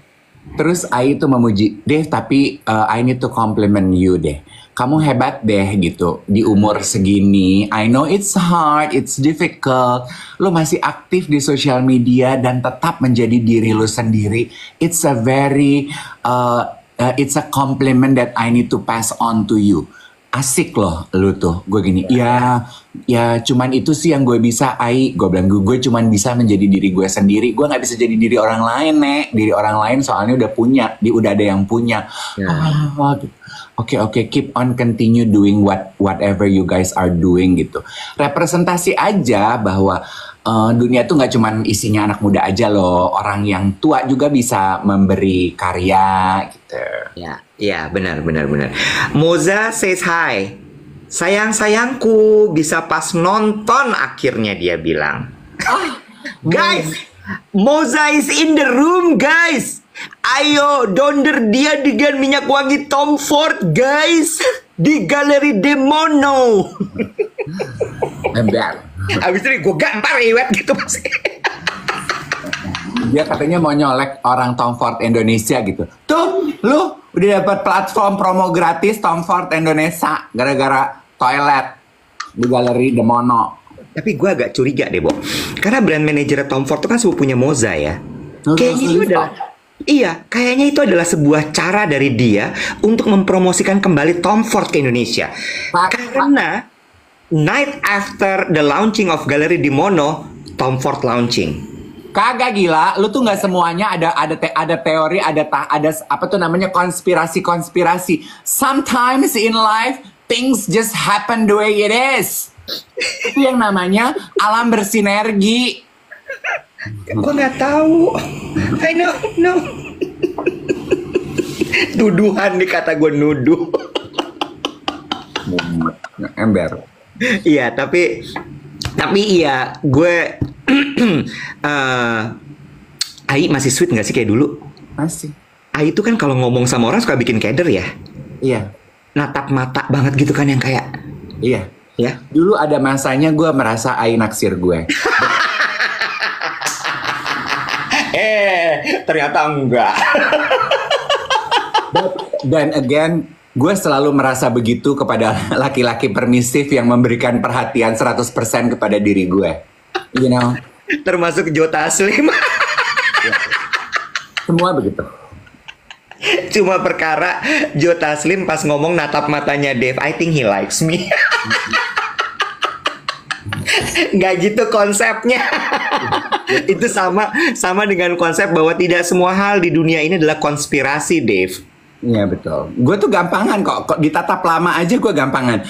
Terus Ai itu memuji, Dev tapi I need to compliment you deh. Kamu hebat deh gitu di umur segini. I know it's hard, it's difficult. Lo masih aktif di sosial media dan tetap menjadi diri lo sendiri. It's a very, it's a compliment that I need to pass on to you. Asik loh lu tuh. Gue gini, ya cuman itu sih yang gue bisa, Ai. Gue bilang, gue cuman bisa menjadi diri gue sendiri. Gue gak bisa jadi diri orang lain, Nek. Diri orang lain soalnya udah punya, udah ada yang punya. Gitu. Oke, keep on continue doing whatever you guys are doing gitu. Representasi aja bahwa dunia tuh nggak cuman isinya anak muda aja loh. Orang yang tua juga bisa memberi karya gitu. Ya, benar. Moza says hi. Sayang-sayangku, bisa pas nonton akhirnya dia bilang. Guys, Moza is in the room, guys. Ayo donder dia dengan minyak wangi Tom Ford, guys, di Galeri Demono. Ember. Abis itu gue gampar iwet gitu pasti. Dia katanya mau nyolek orang Tom Ford Indonesia gitu. Tuh, lu udah dapat platform promo gratis Tom Ford Indonesia gara-gara toilet di Galeri Demono. Tapi gue agak curiga deh, Bo. Karena brand manager Tom Ford itu kan sepupunya Moza ya. Kayaknya itu adalah kayaknya itu adalah sebuah cara dari dia untuk mempromosikan kembali Tom Ford ke Indonesia. Karena night after the launching of Galeri Demono, Tom Ford launching. Kagak gila, lu tuh nggak semuanya ada teori, ada apa tuh namanya konspirasi. Sometimes in life things just happen the way it is. Itu yang namanya alam bersinergi. Gue nggak tahu. I know, no. Tuduhan nih, kata gue nuduh. Ember. Iya, tapi iya, gue Ai masih sweet nggak sih kayak dulu? Masih. Ai itu kan kalau ngomong sama orang suka bikin keder ya. Iya. Natap mata banget gitu kan, yang kayak. Iya. Ya. Dulu ada masanya gue merasa Ai naksir gue. Ternyata enggak. Dan again, gue selalu merasa begitu kepada laki-laki permisif yang memberikan perhatian 100% kepada diri gue. You know? Termasuk Joe Taslim. Semua begitu. Cuma perkara Joe Taslim pas ngomong natap matanya Dave, I think he likes me. Nggak gitu konsepnya. Itu sama dengan konsep bahwa tidak semua hal di dunia ini adalah konspirasi, Dave. Iya betul. Gue tuh gampangan kok ditatap lama aja gue gampangan.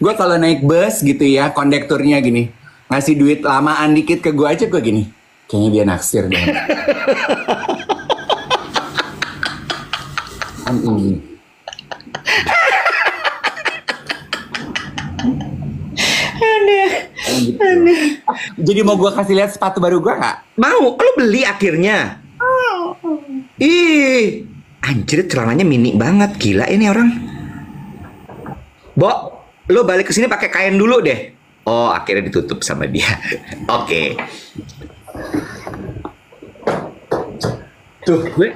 Gue kalau naik bus gitu ya, kondekturnya gini ngasih duit lamaan dikit ke gue aja, gue gini, kayaknya dia naksir deh. Aneh. Jadi mau gue kasih lihat sepatu baru gue nggak? Mau? Lo beli akhirnya? Ih, anjir, celananya mini banget, gila ini orang. Bo, lo balik ke sini pakai kain dulu deh. Oh, akhirnya ditutup sama dia. Oke. Tuh, gue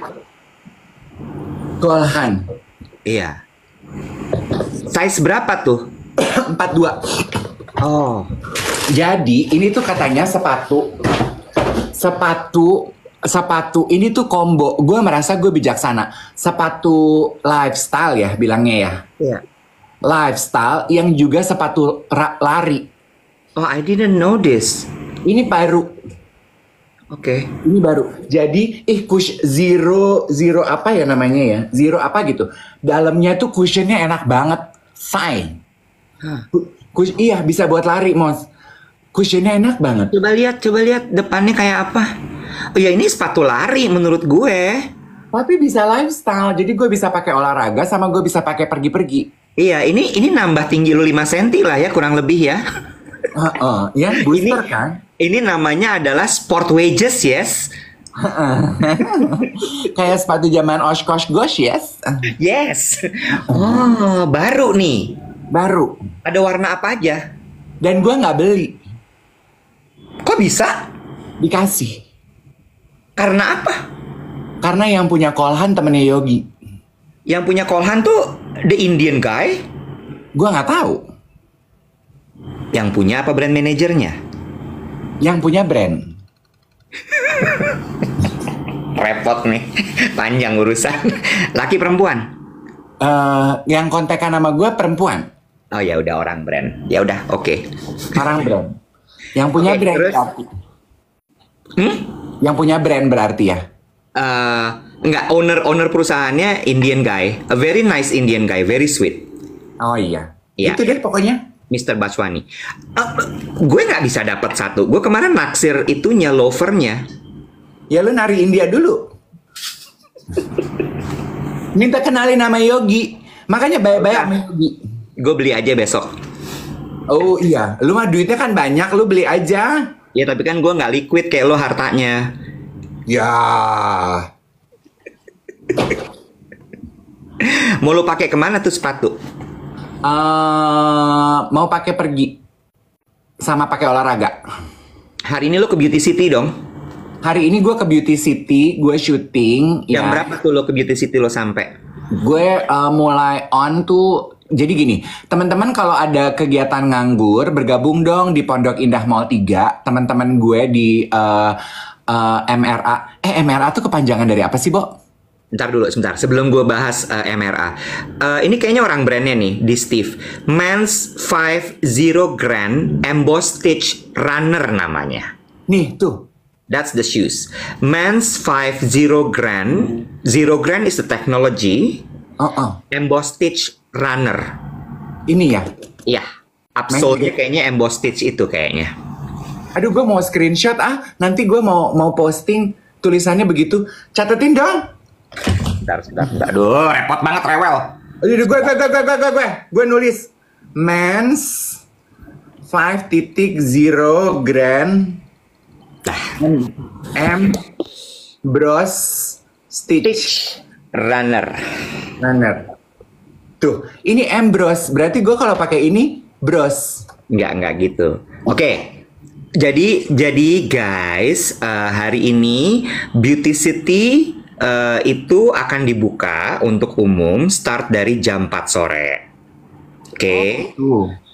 kewalahan. Iya. Size berapa tuh? 42. Oh. Jadi ini tuh katanya sepatu ini tuh combo. Gue merasa gue bijaksana. Sepatu lifestyle ya bilangnya ya. Iya. Lifestyle yang juga sepatu lari. Oh, I didn't know this. Ini baru. Oke. Ini baru. Jadi zero apa ya namanya ya? Zero apa gitu. Dalamnya tuh cushionnya enak banget. Fine. Iya bisa buat lari, Mos. Cushionnya enak banget. Coba lihat depannya kayak apa. Oh ya, ini sepatu lari menurut gue. Tapi bisa lifestyle. Jadi gue bisa pakai olahraga sama gue bisa pakai pergi-pergi. Iya, ini nambah tinggi lu 5 cm lah ya, kurang lebih ya. Ya, booster kan. Ini namanya adalah sport wedges, yes. Kayak sepatu zaman Oshkosh Gosh, yes. Yes. Oh, baru nih. Baru. Ada warna apa aja? Dan gue nggak beli. Kok bisa? Dikasih. Karena apa? Karena yang punya Kolhan temennya Yogi. Yang punya Kolhan tuh the Indian guy. Gua nggak tahu. Yang punya apa brand manajernya? Yang punya brand. Repot nih, panjang urusan. Laki perempuan? Yang kontekan sama gue perempuan. Oh ya udah orang brand. Ya udah oke. Orang brand. Yang punya Oke, brand terus? berarti. Yang punya brand berarti ya. Enggak, owner perusahaannya Indian guy, a very nice Indian guy, very sweet, Oh iya. Iya. Itu deh pokoknya. Mr. Baswani. Gue nggak bisa dapat satu. Gue kemarin naksir itunya lovernya. Ya lu nari India dulu. Minta kenalin nama Yogi. Makanya bayar-bayar sama Yogi. Gue beli aja besok. Oh iya, lu mah duitnya kan banyak, lu beli aja. Ya tapi kan gue nggak liquid kayak lo hartanya. Ya. Mau lo pakai kemana tuh sepatu? Mau pakai pergi sama pakai olahraga. Hari ini lo ke Beauty City dong. Hari ini gue ke Beauty City, gue syuting. Jam berapa tuh lo ke Beauty City lo sampai? Gue mulai on tuh. Jadi gini, teman-teman kalau ada kegiatan nganggur, bergabung dong di Pondok Indah Mall 3. Teman-teman gue di MRA. MRA tuh kepanjangan dari apa sih, Bo? Bentar dulu, sebentar. Sebelum gue bahas MRA. Ini kayaknya orang brandnya nih, di Steve. Men's 50 Grand Embossed Stitch Runner namanya. Nih, tuh. That's the shoes. Men's 50 Grand. Zero Grand is the technology. Embossed Stitch Runner. Ini ya? Iya. Upsole-nya kayaknya embossed stitch itu kayaknya. Aduh, gue mau screenshot nanti gue mau posting tulisannya begitu. Catetin dong. Bentar. Aduh, repot banget, rewel. Aduh, gue nulis Men's 5.0 Grand Bros Stitch Runner. Tuh, ini Bros. Berarti gue kalau pakai ini Bros. Enggak gitu. Oke. Jadi guys, hari ini Beauty City itu akan dibuka untuk umum start dari jam 4 sore. Oke.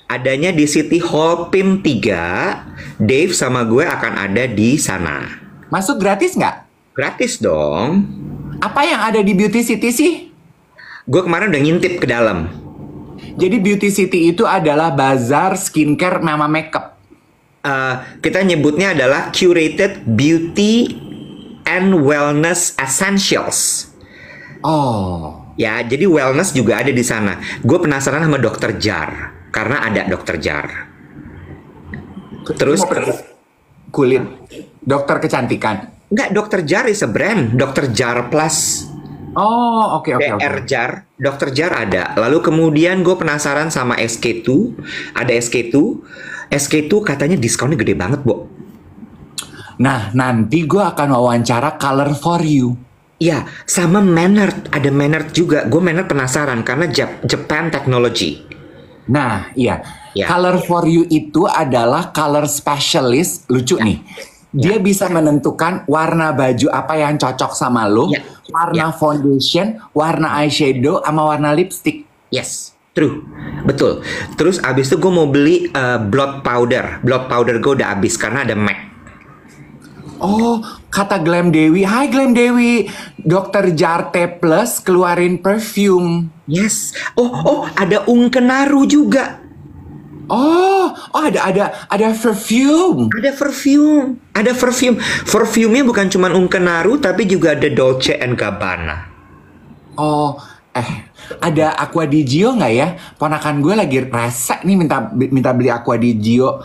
Adanya di City Hall PIM 3. Dave sama gue akan ada di sana. Masuk gratis nggak? Gratis dong. Apa yang ada di Beauty City sih? Gue kemarin udah ngintip ke dalam. Jadi Beauty City itu adalah bazar skincare sama makeup. Kita nyebutnya adalah curated beauty and wellness essentials. Oh. Ya, jadi wellness juga ada di sana. Gue penasaran sama Dr. Jar karena ada Dr. Jar. Terus kulit, dokter kecantikan. Enggak, Dr. Jar is a brand. Dr. Jar Plus. Oh, oke. DR Jar, Dr. Jar ada. Lalu kemudian gue penasaran sama SK2. Ada SK2. SK2 katanya diskonnya gede banget, Bo. Nah, nanti gue akan wawancara Color for You. Iya, sama Maynard. Ada Maynard juga. Gue Maynard penasaran karena Japan Technology. Nah, iya. Ya. Color for You itu adalah color specialist. Lucu nih. Dia bisa menentukan warna baju apa yang cocok sama lo. Warna foundation, warna eyeshadow, sama warna lipstick. Yes, true. Betul. Terus abis itu gue mau beli blot powder. Blot powder gue udah abis karena ada MAC. Oh, kata Glam Dewi. Hai Glam Dewi. Dr. Jarte Plus keluarin perfume. Yes. Oh, ada Ungkenaru juga. Oh, ada perfume. Ada perfume. Perfume-nya bukan cuma Ungkenaru tapi juga ada Dolce and Gabbana. Oh, ada Aqua di Gio nggak ya? Ponakan gue lagi rese nih minta beli Aqua di Gio.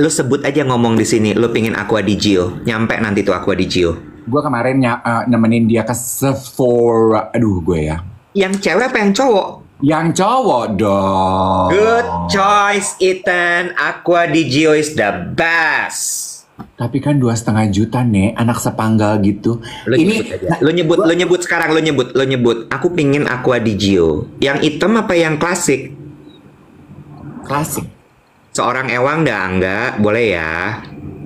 Lo sebut aja ngomong di sini, lo pingin Aqua di Gio. Nyampe nanti tuh Aqua di Gio. Gue kemarin nemenin dia ke Sephora. Aduh, gue ya. Yang cewek apa yang cowok? Yang cowok dong. Good choice, Ethan. Aqua di Gio is the best. Tapi kan 2,5 juta nih, anak sepanggal gitu. Lo nyebut sekarang, lo nyebut. Aku pingin Aqua di Gio. Yang hitam apa yang klasik? Klasik. Seorang ewang enggak, boleh ya.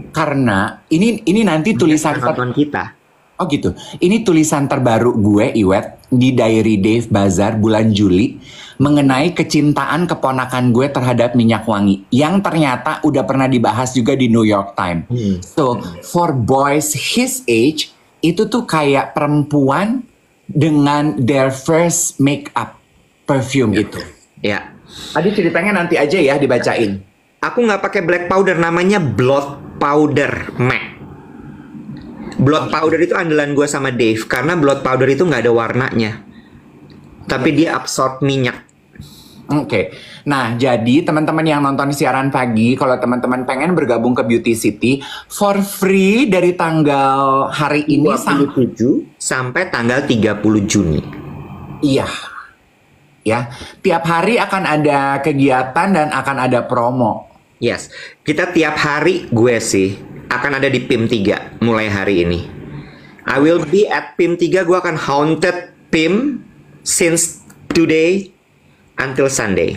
Karena ini nanti tulisan nonton kita. Oh gitu. Ini tulisan terbaru gue, Iwet, di Diary Dave Bazar bulan Juli mengenai kecintaan keponakan gue terhadap minyak wangi yang ternyata udah pernah dibahas juga di New York Times. So, for boys his age, itu tuh kayak perempuan dengan their first makeup perfume itu. Ya. Tadi ceritanya nanti aja ya dibacain. Aku nggak pakai black powder, namanya blood powder MAC. Blood powder itu andalan gue sama Dave karena blood powder itu nggak ada warnanya, tapi dia absorb minyak. Oke. Nah, jadi teman-teman yang nonton siaran pagi, kalau teman-teman pengen bergabung ke Beauty City for free dari tanggal hari ini 27 sampai tanggal 30 Juni. Iya. Ya, tiap hari akan ada kegiatan dan akan ada promo. Yes, kita tiap hari gue sih akan ada di PIM 3 mulai hari ini. I will be at PIM 3, gue akan haunted PIM since today until Sunday.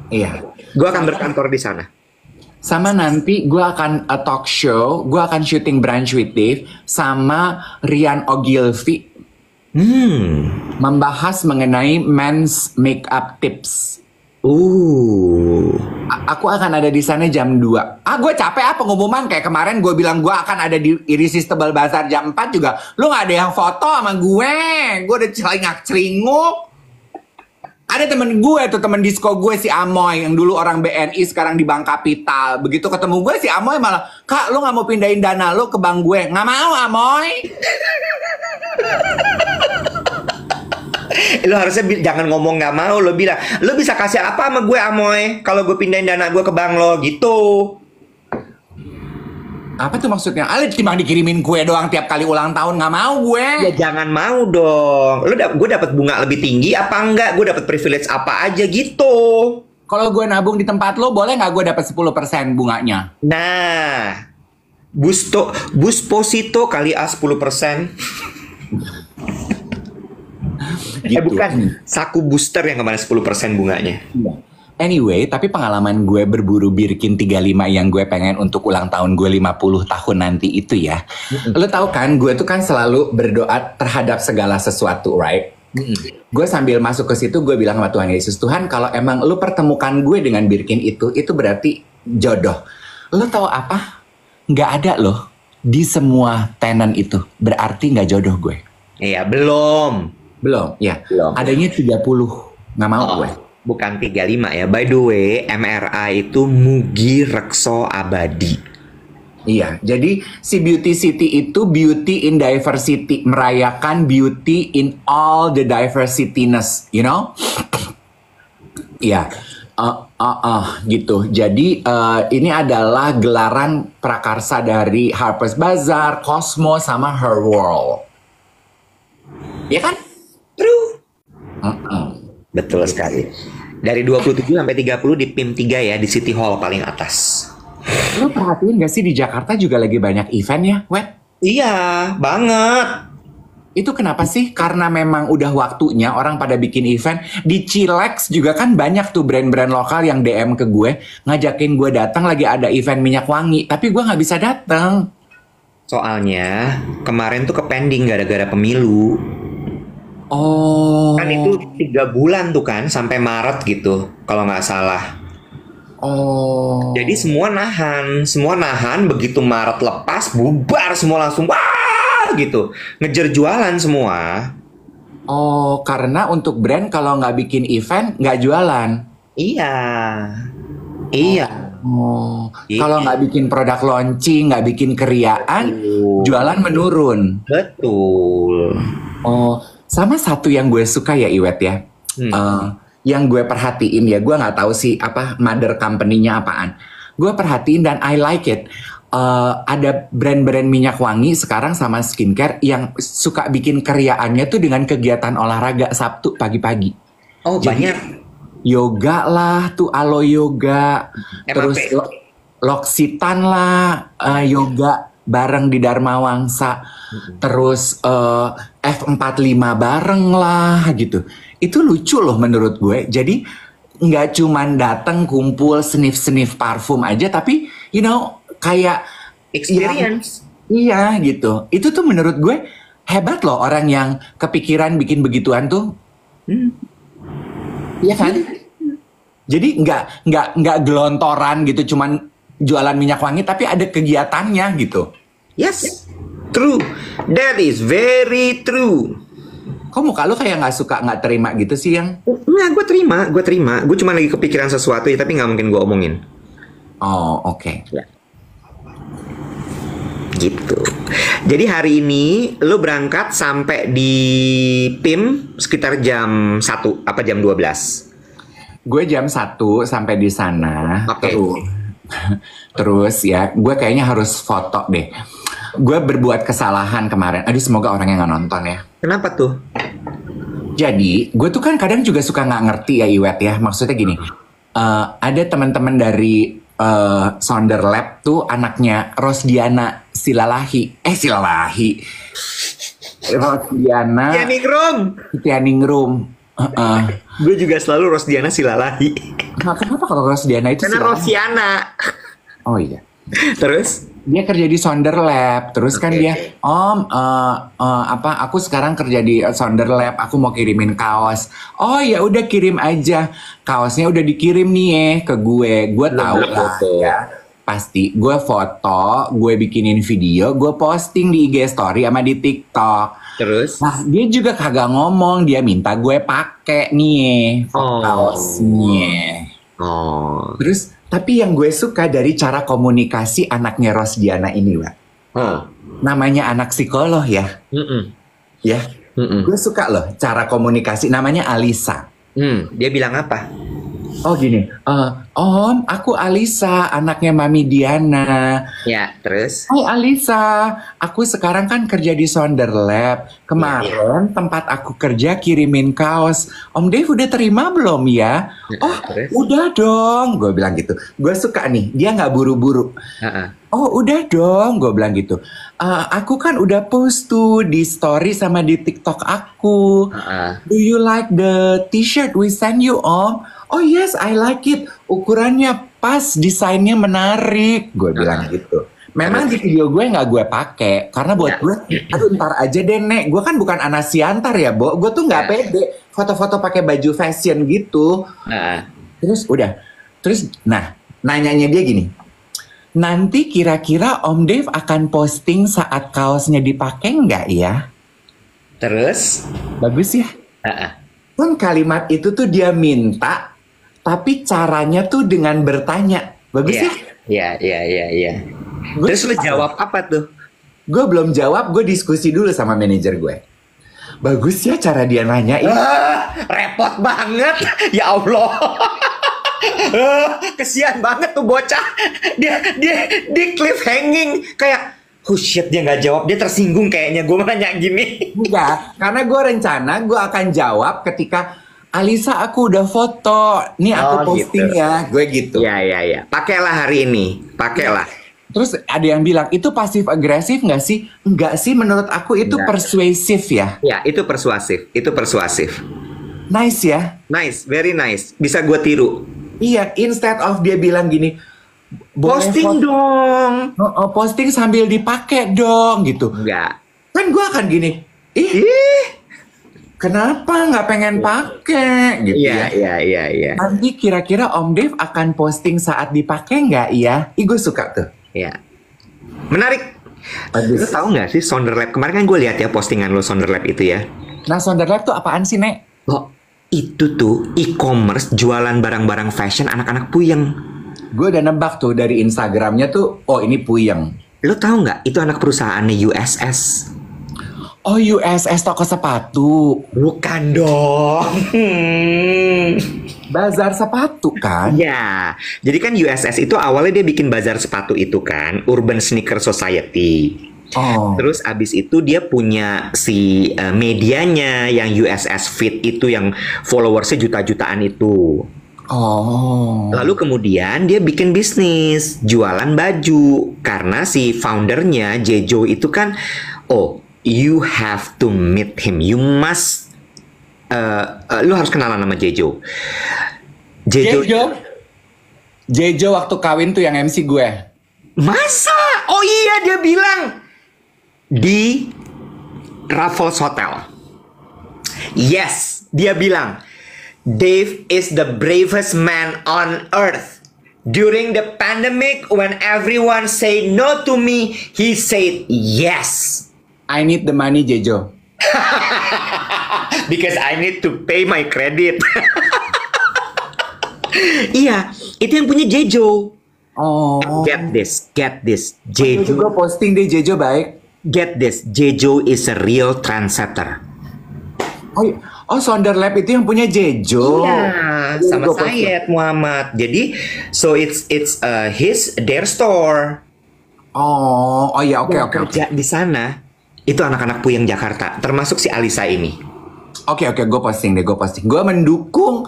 Iya. Gue akan berkantor di sana. Sama nanti gue akan talk show, gue akan syuting Brunch with Dave sama Rian Ogilvy membahas mengenai men's makeup tips. Aku akan ada di sana jam 2. Gue capek pengumuman kayak kemarin gue bilang gue akan ada di Irresistible Bazaar jam 4 juga. Lu gak ada yang foto sama gue. Gue udah celingak-celinguk. Ada temen gue tuh, temen disco gue si Amoy yang dulu orang BNI sekarang di Bank Kapital. Begitu ketemu gue si Amoy malah, "Kak, lu gak mau pindahin dana lu ke bank gue?" "Gak mau, Amoy." Lo harusnya jangan ngomong nggak mau, lo bilang lo bisa kasih apa sama gue, Amoy, kalau gue pindahin dana gue ke bank lo gitu. Apa tuh maksudnya? Cuma dikirimin kue doang tiap kali ulang tahun, nggak mau gue. Ya jangan mau dong. Gue dapat bunga lebih tinggi apa enggak? Gue dapat privilege apa aja gitu. Kalau gue nabung di tempat lo, boleh nggak gue dapat 10% bunganya? Nah, Busposito kali A 10%. Gitu. Bukan, saku booster yang kemarin 10% bunganya. Anyway, tapi pengalaman gue berburu Birkin 35 yang gue pengen untuk ulang tahun gue 50 tahun nanti itu ya. Lo tau kan, gue tuh kan selalu berdoa terhadap segala sesuatu, right? Gue sambil masuk ke situ, gue bilang sama Tuhan Yesus, "Tuhan, kalau emang lo pertemukan gue dengan Birkin itu berarti jodoh." Lo tau apa? Nggak ada loh di semua tenan itu. Berarti nggak jodoh gue. Iya, belum. Belum, ya. Belum. Adanya 30. Nggak mau gue. Bukan 35 ya. By the way, MRA itu Mugi Rekso Abadi. Iya, jadi si Beauty City itu beauty in diversity. Merayakan beauty in all the diversity-ness, you know? Iya, gitu. Jadi ini adalah gelaran prakarsa dari Harper's Bazaar, Cosmo, sama Her World. Iya kan? True. Betul sekali. Dari 27 sampai 30 di PIM 3 ya, di City Hall paling atas. Lo perhatiin gak sih di Jakarta juga lagi banyak event ya, Wet? Iya, banget. Itu kenapa sih? Karena memang udah waktunya orang pada bikin event. Di Chilex juga kan banyak tuh brand-brand lokal yang DM ke gue, ngajakin gue datang lagi ada event minyak wangi, tapi gue nggak bisa datang. Soalnya kemarin tuh ke-pending gara-gara pemilu. Oh. Kan itu 3 bulan tuh kan, sampai Maret gitu, kalau nggak salah. Oh. Jadi semua nahan, begitu Maret lepas, bubar semua langsung, wah gitu, ngejar jualan semua. Oh, karena untuk brand kalau nggak bikin event, nggak jualan. Iya. Oh, Iya. kalau nggak bikin produk launching, nggak bikin keriaan, jualan menurun. Betul. Oh, sama satu yang gue suka ya Iwet ya, yang gue perhatiin ya, gue nggak tahu sih apa mother company-nya apaan. Gue perhatiin dan I like it. Ada brand-brand minyak wangi sekarang sama skincare yang suka bikin keriaannya tuh dengan kegiatan olahraga Sabtu pagi-pagi. Oh, Jadi, banyak. Yoga lah, tuh alo yoga, terus L'Occitane lah, yoga bareng di Dharma Wangsa, terus F45 bareng lah gitu. Itu lucu loh menurut gue. Jadi nggak cuman datang kumpul sniff parfum aja, tapi you know kayak Experience. Iya gitu. Itu tuh menurut gue hebat loh orang yang kepikiran bikin begituan tuh. Iya kan? Jadi nggak gelontoran gitu, cuman jualan minyak wangi, tapi ada kegiatannya gitu. Yes, true. That is very true. Kok muka lu kayak nggak terima gitu sih yang? Nggak, gue terima. Gue cuma lagi kepikiran sesuatu ya, tapi nggak mungkin gue omongin. Oh, oke. Ya. Gitu. Jadi hari ini lo berangkat sampai di PIM sekitar jam 1 apa jam 12? Gue jam 1 sampai di sana. Oke. Terus ya, gue kayaknya harus foto deh. Gue berbuat kesalahan kemarin. Aduh, semoga orang yang nggak nonton ya. Kenapa tuh? Jadi, gue tuh kan kadang juga suka nggak ngerti ya, Iwet ya. Maksudnya gini, ada teman-teman dari Sounder Lab tuh anaknya Rosdiana Silalahi. Rosdiana Tianingrum. Gue juga selalu Rosdiana Silalahi. Nah, kenapa kalau Rosdiana itu Karena Silalahi? Rosiana. Oh iya. Terus? Dia kerja di Sounder Lab, terus kan dia, Om, aku sekarang kerja di Sounder Lab, aku mau kirimin kaos. Oh ya udah kirim aja, kaosnya udah dikirim nih ke gue tahu lah ya. Pasti gue foto, gue bikinin video, gue posting di IG Story sama di TikTok. Terus? Nah dia juga kagak ngomong, dia minta gue pakai nih kaosnya. Oh. Terus tapi yang gue suka dari cara komunikasi anaknya Rosdiana ini, Wak. Namanya anak psikolog ya. Ya. Gue suka loh cara komunikasi. Namanya Alisa. Dia bilang apa? Oh gini, Om, aku Alisa, anaknya Mami Diana. Ya, terus? Hai Alisa, aku sekarang kan kerja di Sounder Lab. Kemarin tempat aku kerja kirimin kaos. Om Dave udah terima belum ya? Oh, terus? Udah dong, gue bilang gitu. Gue suka nih, dia nggak buru-buru. Oh udah dong, gue bilang gitu. Aku kan udah post tuh di story sama di TikTok aku. Do you like the t-shirt we send you, Om? Oh yes, I like it. Ukurannya pas, desainnya menarik. Gue bilang gitu. Memang di video gue nggak gue pakai karena buat gue, aduh ntar aja deh Nek. Gue kan bukan anak siantar ya, Bo. Gue tuh nggak pede foto-foto pakai baju fashion gitu. Terus udah, nah nanyanya dia gini. Nanti kira-kira Om Dave akan posting saat kaosnya dipakai nggak ya? Terus? Bagus ya? Kan kalimat itu tuh dia minta, tapi caranya tuh dengan bertanya. Bagus ya? Iya. Terus lu jawab apa tuh? Gue belum jawab, gue diskusi dulu sama manajer gue. Bagus ya cara dia nanya. Repot banget. Ya Allah. Kesian banget tuh bocah. Dia cliffhanging kayak shit, dia nggak jawab, dia tersinggung kayaknya gue nanya gini. Enggak, karena gue rencana gue akan jawab ketika Alisa aku udah foto, nih aku posting gitu. Ya, gue gitu. Iya. Pakailah hari ini, pakailah. Terus ada yang bilang itu pasif agresif nggak sih? Enggak sih, menurut aku itu persuasif ya. Ya, itu persuasif. Nice ya. Nice, very nice. Bisa gue tiru. Iya, instead of dia bilang gini, posting dong. Posting sambil dipakai dong gitu. Enggak. Kan gue akan gini, kenapa nggak pengen pakai gitu ya? Iya. Nanti kira-kira Om Dave akan posting saat dipakai nggak ya? Gue suka tuh. Iya. Menarik. Lu tahu nggak sih Sounder Lab? Kemarin kan gue lihat ya postingan lo Sounder Lab itu ya. Nah, Sounder Lab tuh apaan sih, Nek? Itu tuh e-commerce jualan barang-barang fashion anak-anak puyeng. Gue udah nebak tuh dari Instagramnya tuh, oh ini puyeng. Lo tahu nggak? Itu anak perusahaannya USS. Oh, USS toko sepatu. Bukan dong. Bazar sepatu kan? Ya, jadi kan USS itu awalnya dia bikin bazar sepatu itu kan, Urban Sneaker Society. Terus abis itu dia punya si medianya yang USS Fit itu yang followersnya juta-jutaan itu. Lalu kemudian dia bikin bisnis jualan baju karena si foundernya Jejo itu kan, you have to meet him, you must, lu harus kenalan sama Jejo. Jejo waktu kawin tuh yang MC gue. Masa? Oh iya, dia bilang di Raffles Hotel. Yes, dia bilang, Dave is the bravest man on earth. During the pandemic, when everyone said no to me, he said yes. I need the money, Jejo. Because I need to pay my credit. Iya, itu yang punya Jejo. Oh. Get this. Jejo juga posting deh, Jejo baik. Get this, Jejo is a real trendsetter. Oh, Sonderlab itu yang punya Jejo. Iya, sama Syed Muhammad. Jadi, so it's their store. Oh ya, oke. Kerja di sana itu anak-anak Puyeng Jakarta, termasuk si Alisa ini. Oke, gue posting. Gue mendukung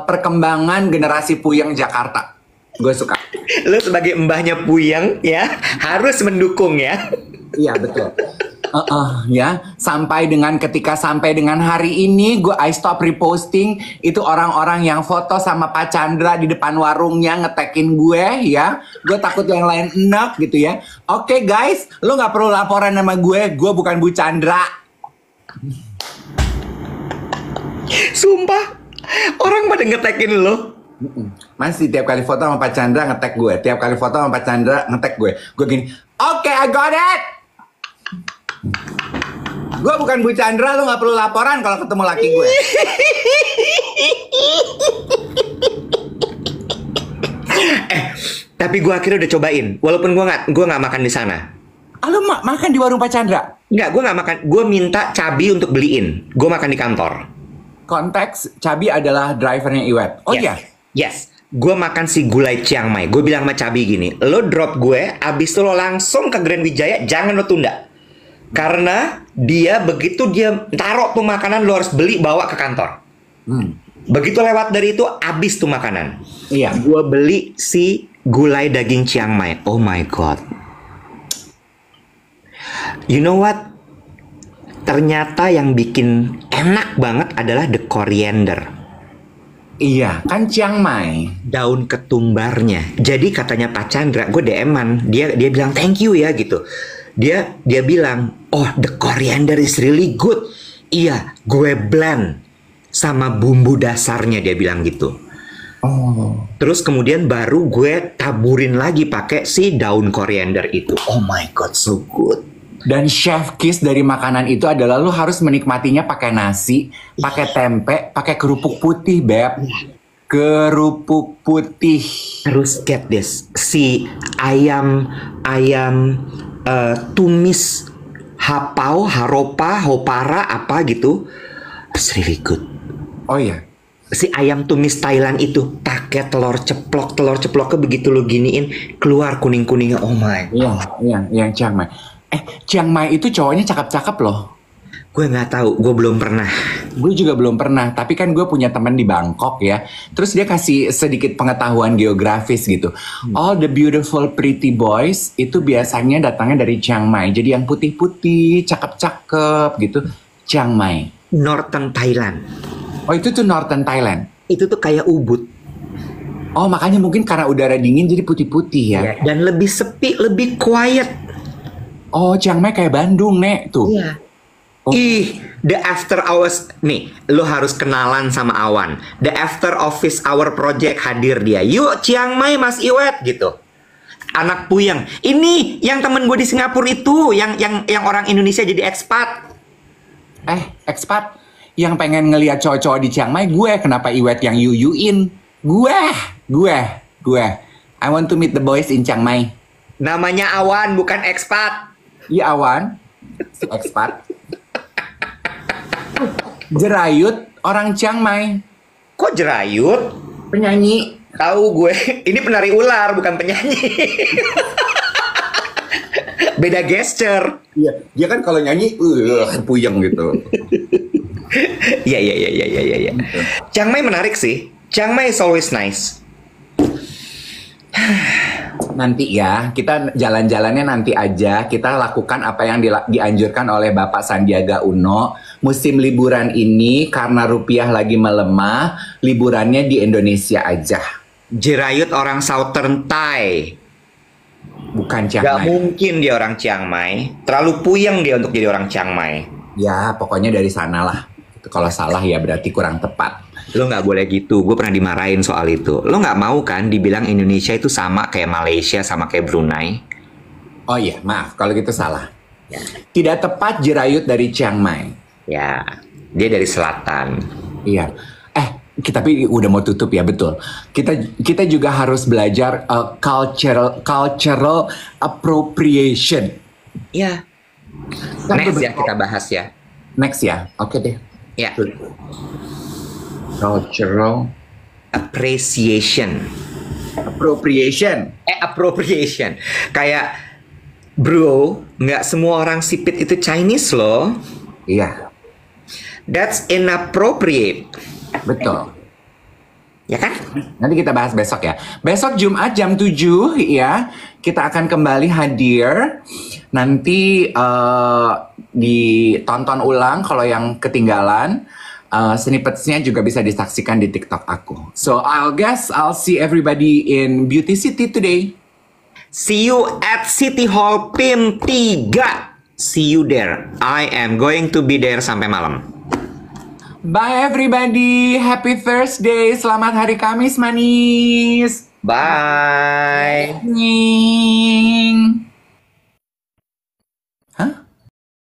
perkembangan generasi Puyeng Jakarta. Gue suka. Lo sebagai mbahnya Puyeng ya harus mendukung ya. Iya betul. Ya, sampai dengan hari ini I stop reposting itu orang-orang yang foto sama Pak Chandra di depan warungnya ngetekin gue ya. Gue takut yang lain enak gitu ya. Oke guys, lo nggak perlu laporan sama gue bukan Bu Chandra. Sumpah, orang pada ngetekin lo. Masih tiap kali foto sama Pak Chandra ngetek gue. Tiap kali foto sama Pak Chandra ngetek gue. Gue gini, oke, I got it. Gue bukan Bu Chandra, lo gak perlu laporan kalau ketemu laki gue. Tapi gue akhirnya udah cobain. Walaupun gue nggak makan di sana. Lo makan di warung Pak Chandra? Nggak, gue nggak makan. Gue minta Cabi untuk beliin. Gue makan di kantor. Konteks, Cabi adalah drivernya Iwet. Oh iya? Yes. Gue makan si gulai Chiang Mai. Gue bilang sama Cabi gini, lo drop gue, abis itu lo langsung ke Grand Wijaya, jangan lo tunda. Karena begitu dia taruh tuh makanan, lo harus beli bawa ke kantor. Begitu lewat dari itu, abis tuh makanan. Iya. Gue beli si gulai daging Chiang Mai. Oh my god. You know what? Ternyata yang bikin enak banget adalah the coriander. Iya, kan Chiang Mai. Daun ketumbarnya. Jadi katanya Pak Chandra, gue DM-an, dia bilang thank you ya gitu. Dia bilang, oh the coriander is really good. Iya, gue blend sama bumbu dasarnya, dia bilang gitu. Oh. Terus kemudian baru gue taburin lagi pakai si daun coriander itu. Oh my god, so good. Dan chef kiss dari makanan itu adalah lo harus menikmatinya pakai nasi, pakai tempe, pakai kerupuk putih, Beb. Kerupuk putih. Terus get this, si ayam tumis hapau, haropa, hopara apa gitu, it's really good. Oh iya. Si ayam tumis Thailand itu pakai telur ceploknya begitu lo giniin keluar kuning-kuningnya. Oh my god. Iya, yang Chiang Mai. Chiang Mai itu cowoknya cakep-cakep loh. Gue nggak tahu, gue belum pernah. Gue juga belum pernah, tapi kan gue punya teman di Bangkok ya. Terus dia kasih sedikit pengetahuan geografis gitu. All the beautiful pretty boys itu biasanya datangnya dari Chiang Mai. Jadi yang putih-putih, cakep-cakep gitu, Chiang Mai. Northern Thailand. Oh itu tuh Northern Thailand. Itu tuh kayak Ubud. Oh makanya mungkin karena udara dingin jadi putih-putih ya. Dan lebih sepi, lebih quiet. Oh Chiang Mai kayak Bandung, Nek tuh. Iya. Oh. The after hours nih, lo harus kenalan sama Awan. The after office hour project hadir dia. Yuk Chiang Mai Mas Iwet gitu. Anak Puyeng. Ini yang temen gue di Singapura itu, yang orang Indonesia jadi ekspat. Ekspat yang pengen ngelihat cowok-cowok di Chiang Mai, gue kenapa Iwet yang yuyuin? Gue. I want to meet the boys in Chiang Mai. Namanya Awan, bukan ekspat. Iya Awan, si ekspat. Jerayut orang Chiang Mai. Kok Jerayut? Penyanyi. Tahu gue, ini penari ular bukan penyanyi. Beda gesture. Iya, dia kan kalau nyanyi puyeng gitu. Iya. Chiang Mai menarik sih. Chiang Mai is always nice. Nanti ya, kita jalan-jalannya nanti aja. Kita lakukan apa yang dianjurkan oleh Bapak Sandiaga Uno. Musim liburan ini karena rupiah lagi melemah, liburannya di Indonesia aja. Jerayut orang Southern Thai. Bukan Chiang Gak Mai. mungkin dia orang Chiang Mai. Terlalu puyeng dia untuk jadi orang Chiang Mai. Ya, pokoknya dari sana lah. Kalau salah ya berarti kurang tepat. Lo nggak boleh gitu. Gue pernah dimarahin soal itu. Lo nggak mau kan dibilang Indonesia itu sama kayak Malaysia, sama kayak Brunei? Oh iya, maaf kalau gitu salah. Tidak tepat Jerayut dari Chiang Mai. Ya, dia dari selatan. Iya. Tapi udah mau tutup ya, betul. Kita juga harus belajar cultural appropriation. Ya. Kan Next beberapa- ya kita bahas ya. Next ya. Oke deh. Ya. Cultural Appreciation. appropriation. Appropriation. Kayak bro, nggak semua orang sipit itu Chinese loh. Iya, That's inappropriate. betul. Ya kan? Nanti kita bahas besok ya. Besok Jumat jam 7 ya. Kita akan kembali hadir. Nanti ditonton ulang kalau yang ketinggalan. Snippetsnya juga bisa disaksikan di TikTok aku. So I'll see everybody in Beauty City today. See you at City Hall PIM 3. See you there. I am going to be there sampai malam. Bye everybody. Happy Thursday. Selamat hari Kamis manis. Bye. Nih.